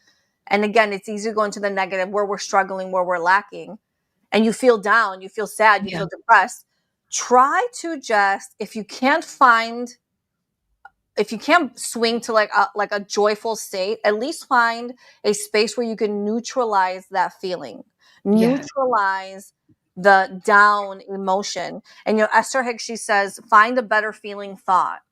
And again, it's easy to go into the negative where we're struggling, where we're lacking, and you feel down, you feel sad, you Yeah. feel depressed. Try to just, if you can't swing to like a joyful state, at least find a space where you can neutralize that feeling, Yeah. neutralize the down emotion. And Esther Hicks, she says, find a better feeling thought.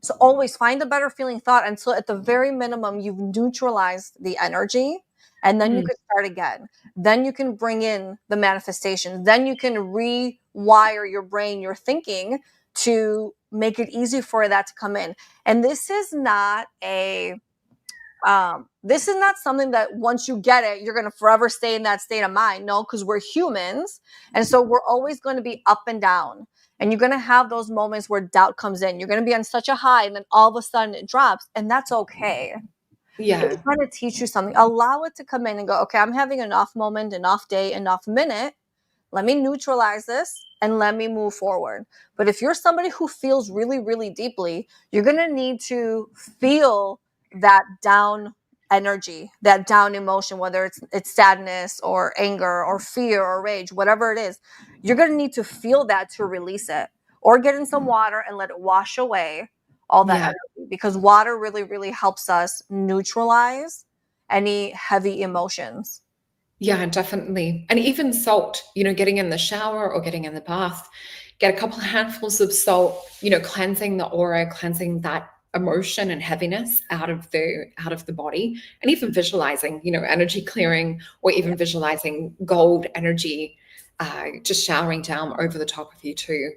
So always find a better feeling thought until at the very minimum you've neutralized the energy, and then you Mm. could start again. Then you can bring in the manifestation. Then you can rewire your brain, your thinking, to make it easy for that to come in. And this is not a This is not something that once you get it, you're going to forever stay in that state of mind. No, because we're humans. And so we're always going to be up and down. And you're going to have those moments where doubt comes in. You're going to be on such a high and then all of a sudden it drops. And that's okay. It's Yeah. trying to teach you something. Allow it to come in and go, okay, I'm having an off moment, an off day, an off minute. Let me neutralize this and let me move forward. But if you're somebody who feels really, really deeply, you're going to need to feel that down energy, that down emotion, whether it's sadness or anger or fear or rage, whatever it is. You're going to need to feel that to release it, or get in some water and let it wash away all that Yeah. energy, because water really, really helps us neutralize any heavy emotions. Yeah, definitely. And even salt, getting in the shower or getting in the bath, get a couple of handfuls of salt, cleansing the aura, cleansing that emotion and heaviness out of the body, and even visualizing, energy clearing, or even visualizing gold energy just showering down over the top of you too.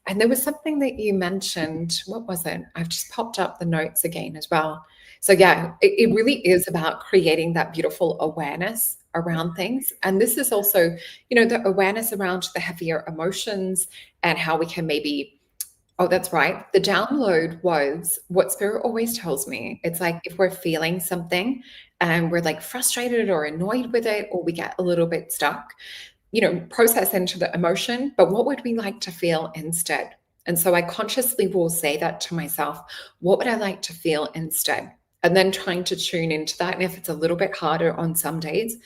And there was something that you mentioned. What was it? I've just popped up the notes again as well. So yeah, it really is about creating that beautiful awareness around things. And this is also, the awareness around the heavier emotions and how we can maybe, oh, that's right. The download was what Spirit always tells me. It's like if we're feeling something and we're like frustrated or annoyed with it, or we get a little bit stuck, process into the emotion, but what would we like to feel instead? And so I consciously will say that to myself, what would I like to feel instead? And then trying to tune into that. And if it's a little bit harder on some days,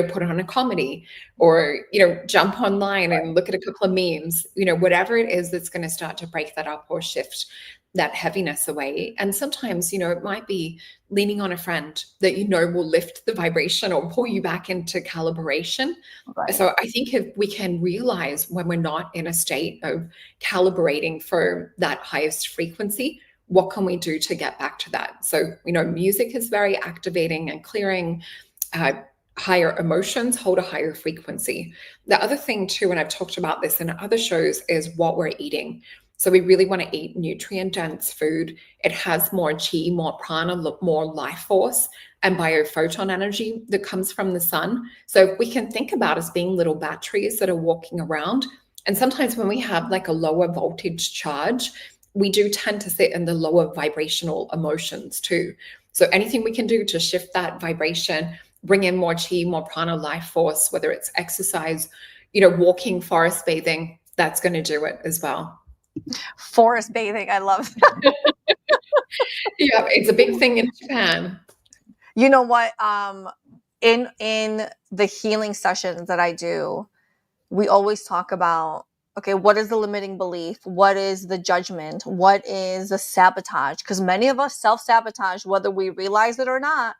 put on a comedy, or, jump online and look at a couple of memes, whatever it is that's going to start to break that up or shift that heaviness away. And sometimes, it might be leaning on a friend that will lift the vibration or pull you back into calibration. Right. So I think if we can realize when we're not in a state of calibrating for that highest frequency, what can we do to get back to that? So, music is very activating and clearing. Higher emotions hold a higher frequency. The other thing too, and I've talked about this in other shows, is what we're eating. So we really want to eat nutrient dense food. It has more chi, more prana, more life force and biophoton energy that comes from the sun. So we can think about us being little batteries that are walking around. And sometimes when we have like a lower voltage charge, we do tend to sit in the lower vibrational emotions too. So anything we can do to shift that vibration, bring in more chi, more prana, life force, whether it's exercise, walking, forest bathing, that's going to do it as well. Forest bathing, I love that. Yeah, it's a big thing in Japan. You know what? In the healing sessions that I do, we always talk about, okay, what is the limiting belief? What is the judgment? What is the sabotage? Because many of us self-sabotage, whether we realize it or not.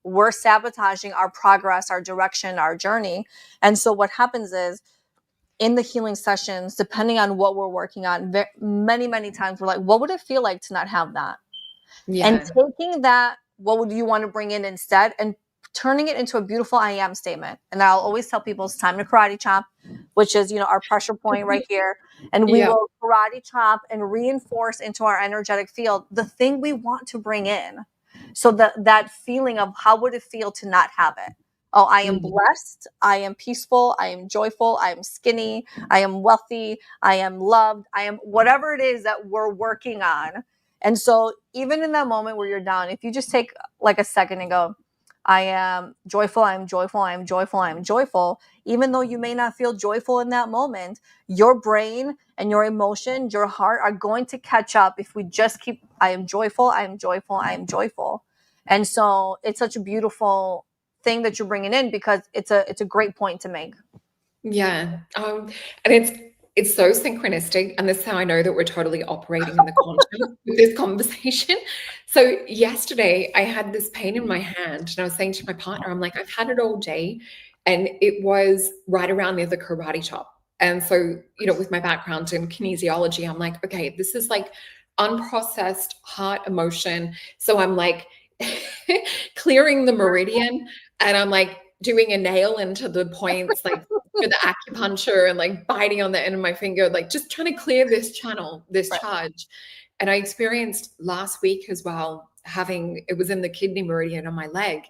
We're sabotaging our progress, our direction, our journey. And so what happens is, in the healing sessions, depending on what we're working on, many, many times we're like, what would it feel like to not have that? Yeah. And taking that, what would you want to bring in instead, and turning it into a beautiful I am statement. And I'll always tell people it's time to karate chop, which is, our pressure point right here. And we will karate chop and reinforce into our energetic field the thing we want to bring in. So that feeling of how would it feel to not have it? Oh, I am blessed. I am peaceful. I am joyful. I am skinny. I am wealthy. I am loved. I am whatever it is that we're working on. And so even in that moment where you're down, if you just take like a second and go, I am joyful, I am joyful, I am joyful, I am joyful. Even though you may not feel joyful in that moment, your brain and your emotion, your heart are going to catch up if we just keep, I am joyful, I am joyful, I am joyful. And so it's such a beautiful thing that you're bringing in, because it's a great point to make. Yeah. And it's so synchronistic. And this is how I know that we're totally operating in the quantum with this conversation. So yesterday I had this pain in my hand, and I was saying to my partner, I'm like, I've had it all day. And it was right around near the karate chop. And so, with my background in kinesiology, I'm like, okay, this is like unprocessed heart emotion. So I'm like clearing the meridian, and I'm like doing a nail into the points, like for the acupuncture, and like biting on the end of my finger, like just trying to clear this channel, this charge. And I experienced last week as well, it was in the kidney meridian on my leg.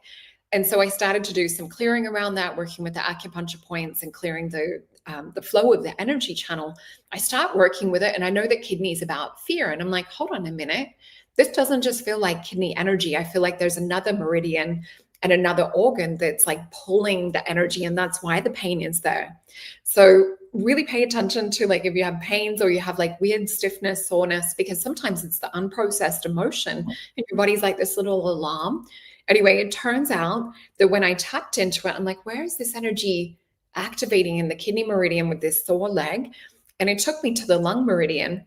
And so I started to do some clearing around that, working with the acupuncture points and clearing the flow of the energy channel. I start working with it, and I know that kidney is about fear. And I'm like, hold on a minute. This doesn't just feel like kidney energy. I feel like there's another meridian and another organ that's like pulling the energy, and that's why the pain is there. So really pay attention to like if you have pains or you have like weird stiffness, soreness, because sometimes it's the unprocessed emotion and your body's like this little alarm. Anyway, it turns out that when I tapped into it, I'm like, where is this energy activating in the kidney meridian with this sore leg? And it took me to the lung meridian,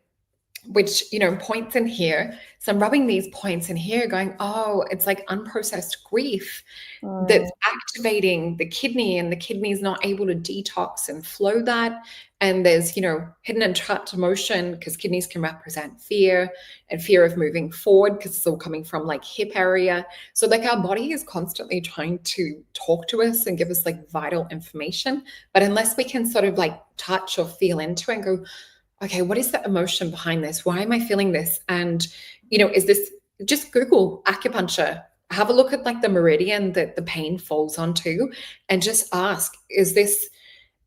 which, points in here. So I'm rubbing these points in here going, oh, it's like unprocessed grief that's activating the kidney, and the kidney is not able to detox and flow that. And there's, hidden and trapped emotion, because kidneys can represent fear and fear of moving forward, because it's all coming from like hip area. So like our body is constantly trying to talk to us and give us like vital information. But unless we can sort of like touch or feel into it and go, okay, what is the emotion behind this? Why am I feeling this? And, is this, just Google acupuncture, have a look at like the meridian that the pain falls onto, and just ask, is this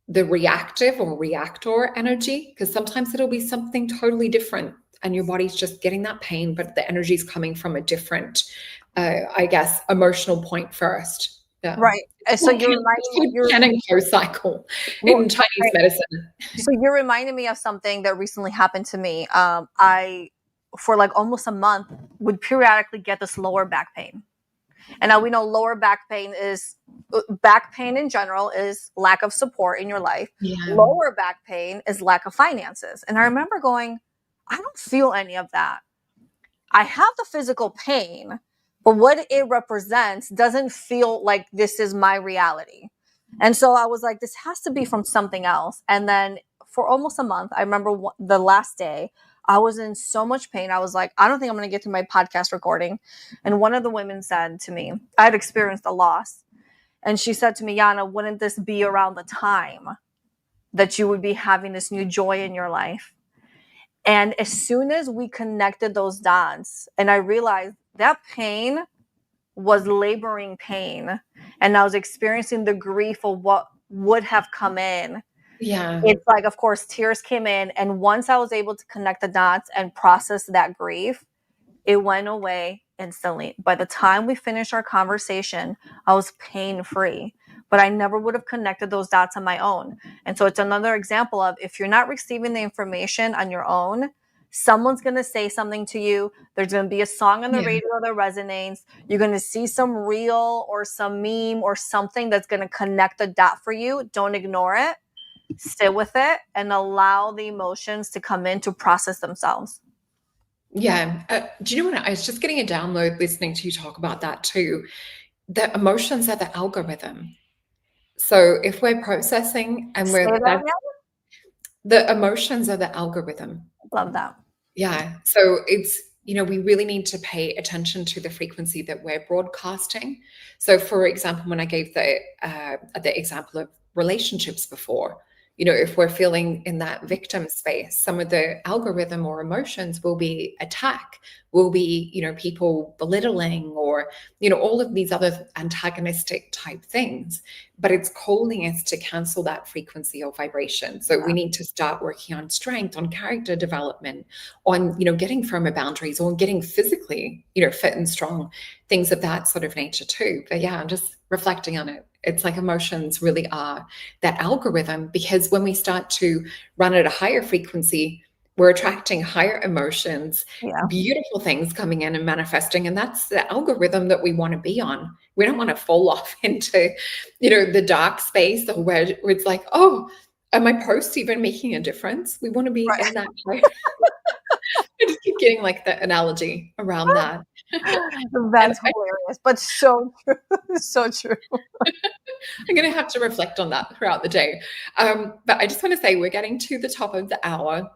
the reactive or reactor energy? Because sometimes it'll be something totally different and your body's just getting that pain, but the energy is coming from a different, I guess, emotional point first. Yeah. Right. So you're reminding me, Can and co cycle in Chinese medicine. So you're reminding me of something that recently happened to me. I, for like almost a month, would periodically get this lower back pain. And now we know lower back pain in general is lack of support in your life. Yeah. Lower back pain is lack of finances. And I remember going, I don't feel any of that. I have the physical pain, but what it represents doesn't feel like this is my reality. And so I was like, this has to be from something else. And then for almost a month, I remember the last day, I was in so much pain. I was like, I don't think I'm going to get to my podcast recording. And one of the women said to me, I had experienced a loss. And she said to me, Yiannah, wouldn't this be around the time that you would be having this new joy in your life? And as soon as we connected those dots, and I realized that pain was laboring pain, and I was experiencing the grief of what would have come in. Yeah. It's like, of course, tears came in. And once I was able to connect the dots and process that grief, it went away instantly. By the time we finished our conversation, I was pain-free. But I never would have connected those dots on my own. And so it's another example of, if you're not receiving the information on your own, someone's going to say something to you. There's going to be a song on the radio that resonates. You're going to see some reel or some meme or something that's going to connect the dot for you. Don't ignore it. Sit with it and allow the emotions to come in to process themselves. Yeah. Do you know what? I was just getting a download listening to you talk about that too. The emotions are the algorithm. So if we're processing and the emotions are the algorithm. Love that. Yeah. So it's, we really need to pay attention to the frequency that we're broadcasting. So for example, when I gave the example of relationships before, if we're feeling in that victim space, some of the algorithm or emotions will be attack, will be, people belittling, or, all of these other antagonistic type things. But it's calling us to cancel that frequency or vibration. So we need to start working on strength, on character development, on, getting firmer boundaries, or getting physically, fit and strong, things of that sort of nature too. But yeah, I'm just reflecting on it. It's like emotions really are that algorithm, because when we start to run at a higher frequency, we're attracting higher emotions, beautiful things coming in and manifesting. And that's the algorithm that we want to be on. We don't want to fall off into, the dark space, or where it's like, oh, are my posts even making a difference? We want to be in that place. I just keep getting like the analogy around that. That's hilarious, but so true. So true. I'm going to have to reflect on that throughout the day. But I just want to say we're getting to the top of the hour.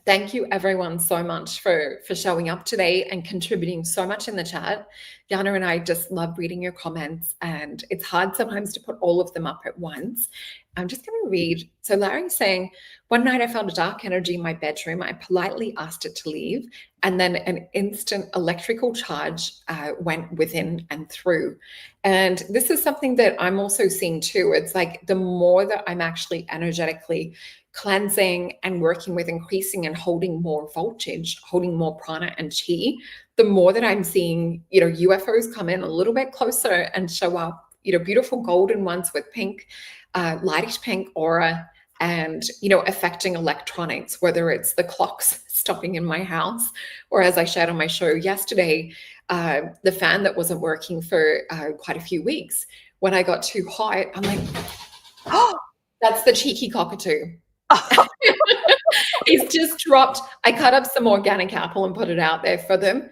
Thank you everyone so much for showing up today and contributing so much in the chat. Yiannah and I just love reading your comments, and it's hard sometimes to put all of them up at once. I'm just going to read. So Larry's saying, one night I felt a dark energy in my bedroom. I politely asked it to leave, and then an instant electrical charge went within and through. And this is something that I'm also seeing too. It's like the more that I'm actually energetically cleansing and working with increasing and holding more voltage, holding more prana and chi, the more that I'm seeing, UFOs come in a little bit closer and show up, beautiful golden ones with pink, lightish pink aura, and, affecting electronics, whether it's the clocks stopping in my house, or as I shared on my show yesterday, the fan that wasn't working for quite a few weeks. When I got too hot, I'm like, oh, that's the cheeky cockatoo. He's just dropped. I cut up some organic apple and put it out there for them.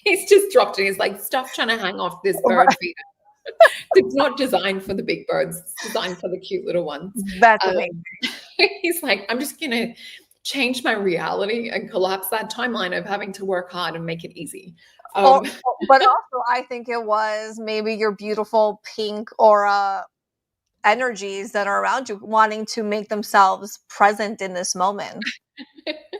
He's just dropped it. He's like, stop trying to hang off this bird feeder. It's not designed for the big birds. It's designed for the cute little ones. That's amazing. He's like, I'm just going to change my reality and collapse that timeline of having to work hard and make it easy. But also, I think it was maybe your beautiful pink aura energies that are around you wanting to make themselves present in this moment.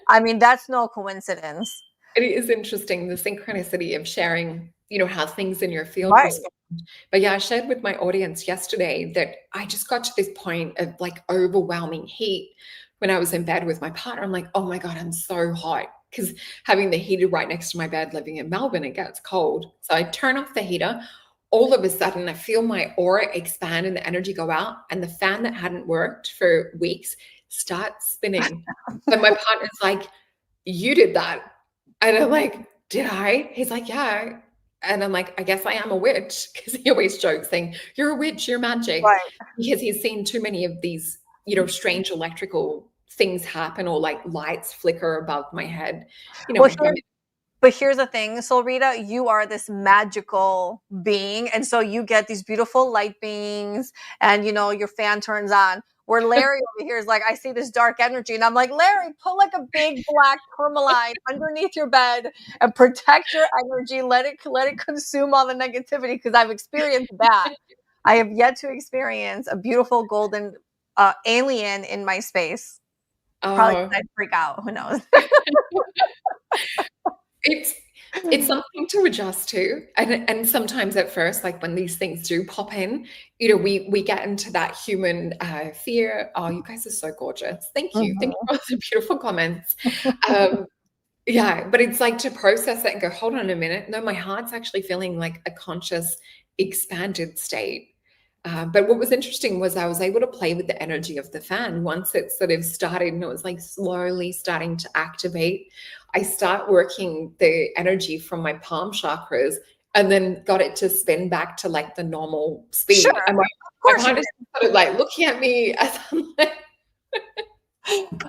I mean, that's no coincidence. It is interesting, the synchronicity of sharing, how things in your field respond. But yeah, I shared with my audience yesterday that I just got to this point of like overwhelming heat when I was in bed with my partner. I'm like, oh my God, I'm so hot. Because having the heater right next to my bed, living in Melbourne, it gets cold. So I turn off the heater. All of a sudden, I feel my aura expand and the energy go out. And the fan that hadn't worked for weeks starts spinning. And my partner's like, you did that. And I'm like, did I? He's like, yeah. And I'm like, I guess I am a witch. Because he always jokes saying, you're a witch, you're magic. Right. Because he's seen too many of these, strange electrical things happen, or like lights flicker above my head. But here's the thing, Solreta, you are this magical being. And so you get these beautiful light beings and, your fan turns on. Where Larry over here is like, I see this dark energy. And I'm like, Larry, put like a big black permaline underneath your bed and protect your energy. Let it consume all the negativity, because I've experienced that. I have yet to experience a beautiful golden alien in my space. Probably I'd freak out. Who knows? It's something to adjust to, and sometimes at first, like when these things do pop in, we get into that human fear. Oh, you guys are so gorgeous! Thank you, thank you for all the beautiful comments. Yeah, but it's like to process it and go, hold on a minute. No, my heart's actually feeling like a conscious, expanded state. But what was interesting was I was able to play with the energy of the fan once it sort of started, and it was like slowly starting to activate. I start working the energy from my palm chakras and then got it to spin back to like the normal speed. Sure, and my partner's sort of like looking at me as I'm like,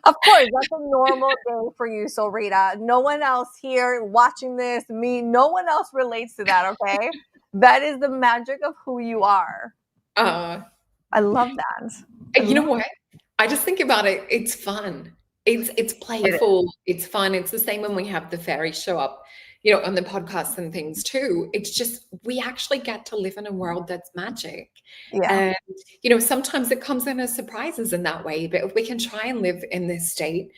of course, that's a normal day for you, Solreta. No one else here watching this, no one else relates to that, okay? That is the magic of who you are. I love that. You know what? I just think about it. It's fun. It's playful. It's fun. It's the same when we have the fairies show up, on the podcasts and things too. It's just, we actually get to live in a world that's magic. Yeah. And, sometimes it comes in as surprises in that way, but if we can try and live in this state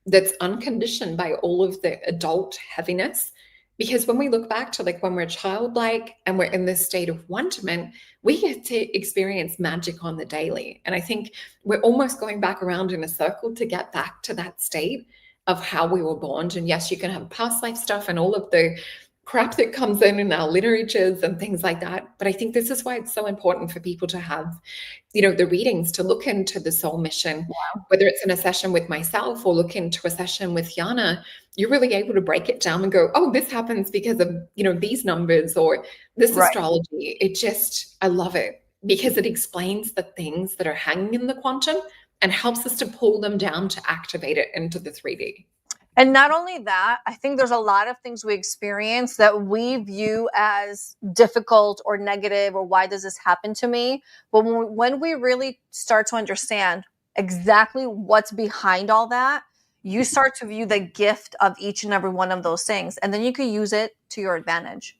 that's unconditioned by all of the adult heaviness, because when we look back to like when we're childlike and we're in this state of wonderment, we get to experience magic on the daily. And I think we're almost going back around in a circle to get back to that state of how we were born. And yes, you can have past life stuff and all of the crap that comes in our literatures and things like that. But I think this is why it's so important for people to have, the readings, to look into the soul mission, whether it's in a session with myself or look into a session with Yiannah. You're really able to break it down and go, oh, this happens because of, these numbers or this astrology. I love it because it explains the things that are hanging in the quantum and helps us to pull them down to activate it into the 3D. And not only that, I think there's a lot of things we experience that we view as difficult or negative, or why does this happen to me? But when we really start to understand exactly what's behind all that, you start to view the gift of each and every one of those things, and then you can use it to your advantage.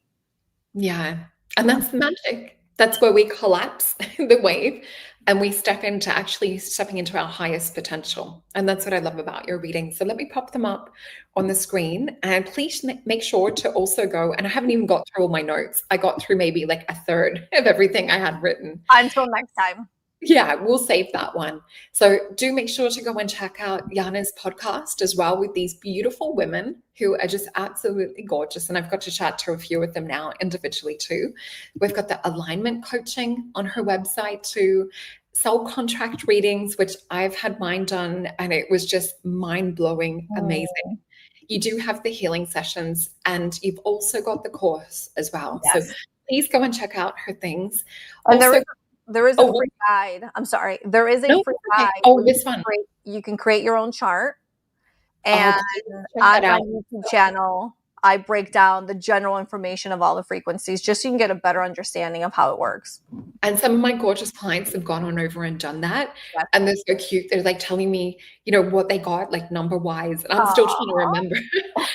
Yeah. And that's the magic. That's where we collapse the wave and we step into actually stepping into our highest potential. And that's what I love about your reading. So let me pop them up on the screen. And please make sure to also go, and I haven't even got through all my notes. I got through maybe like a third of everything I had written. Until next time. Yeah, we'll save that one. So do make sure to go and check out Yiannah's podcast as well with these beautiful women who are just absolutely gorgeous. And I've got to chat to a few of them now individually too. We've got the alignment coaching on her website too, soul contract readings, which I've had mine done, and it was just mind-blowing, amazing. You do have the healing sessions, and you've also got the course as well. Yes. So please go and check out her things. And Also, there is a free guide. I'm sorry. There is a free guide. Oh, this one. You can create your own chart. And on my YouTube channel, I break down the general information of all the frequencies just so you can get a better understanding of how it works. And some of my gorgeous clients have gone on over and done that. Yes. And they're so cute. They're like telling me, you know, what they got, like number wise. And I'm still trying to remember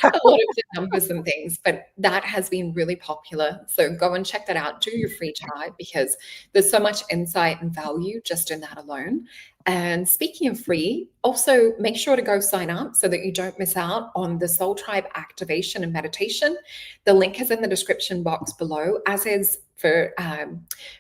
a lot of the numbers and things, but that has been really popular. So go and check that out. Do your free chart because there's so much insight and value just in that alone. And speaking of free, also make sure to go sign up so that you don't miss out on the Soul Tribe activation and meditation. The link is in the description box below, as is for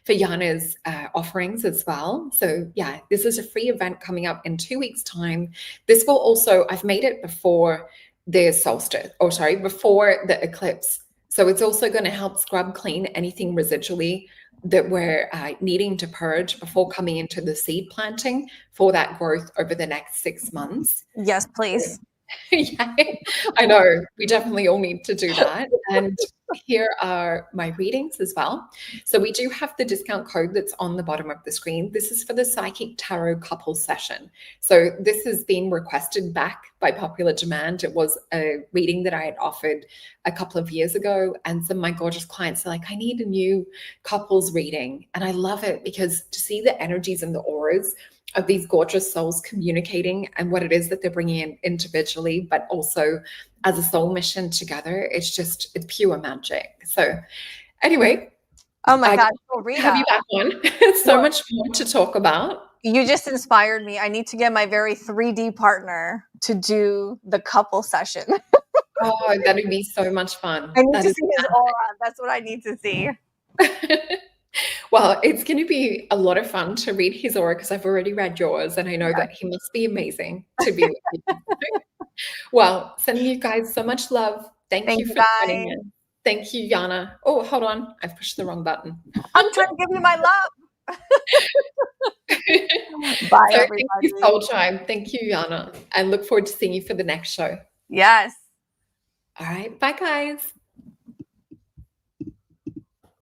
Yiannah's offerings as well. So yeah, this is a free event coming up in 2 weeks' time. This will also, I've made it before the solstice, or sorry, before the eclipse. So it's also going to help scrub clean anything residually that we're needing to purge before coming into the seed planting for that growth over the next 6 months. Yes, please. Yeah, I know. We definitely all need to do that. And here are my readings as well. So we do have the discount code that's on the bottom of the screen. This is for the Psychic Tarot couple session. So this has been requested back by popular demand. It was a reading that I had offered a couple of years ago. And some of my gorgeous clients are like, I need a new couples reading. And I love it because to see the energies and the auras of these gorgeous souls communicating and what it is that they're bringing in individually, but also as a soul mission together, it's pure magic. So anyway. Oh my God, Solreta. Have you back on? So much more to talk about. You just inspired me. I need to get my very 3D partner to do the couple session. Oh, that would be so much fun. I need to see his aura. That's what I need to see. Well, it's going to be a lot of fun to read his aura because I've already read yours and I know that he must be amazing to be with you. Well, sending you guys so much love. Thank you for joining in. Thank you, Yiannah. Oh, hold on. I've pushed the wrong button. I'm trying to give you my love. Bye, everybody. Thank you, Soul Tribe. Thank you, Yiannah. And look forward to seeing you for the next show. Yes. All right. Bye, guys.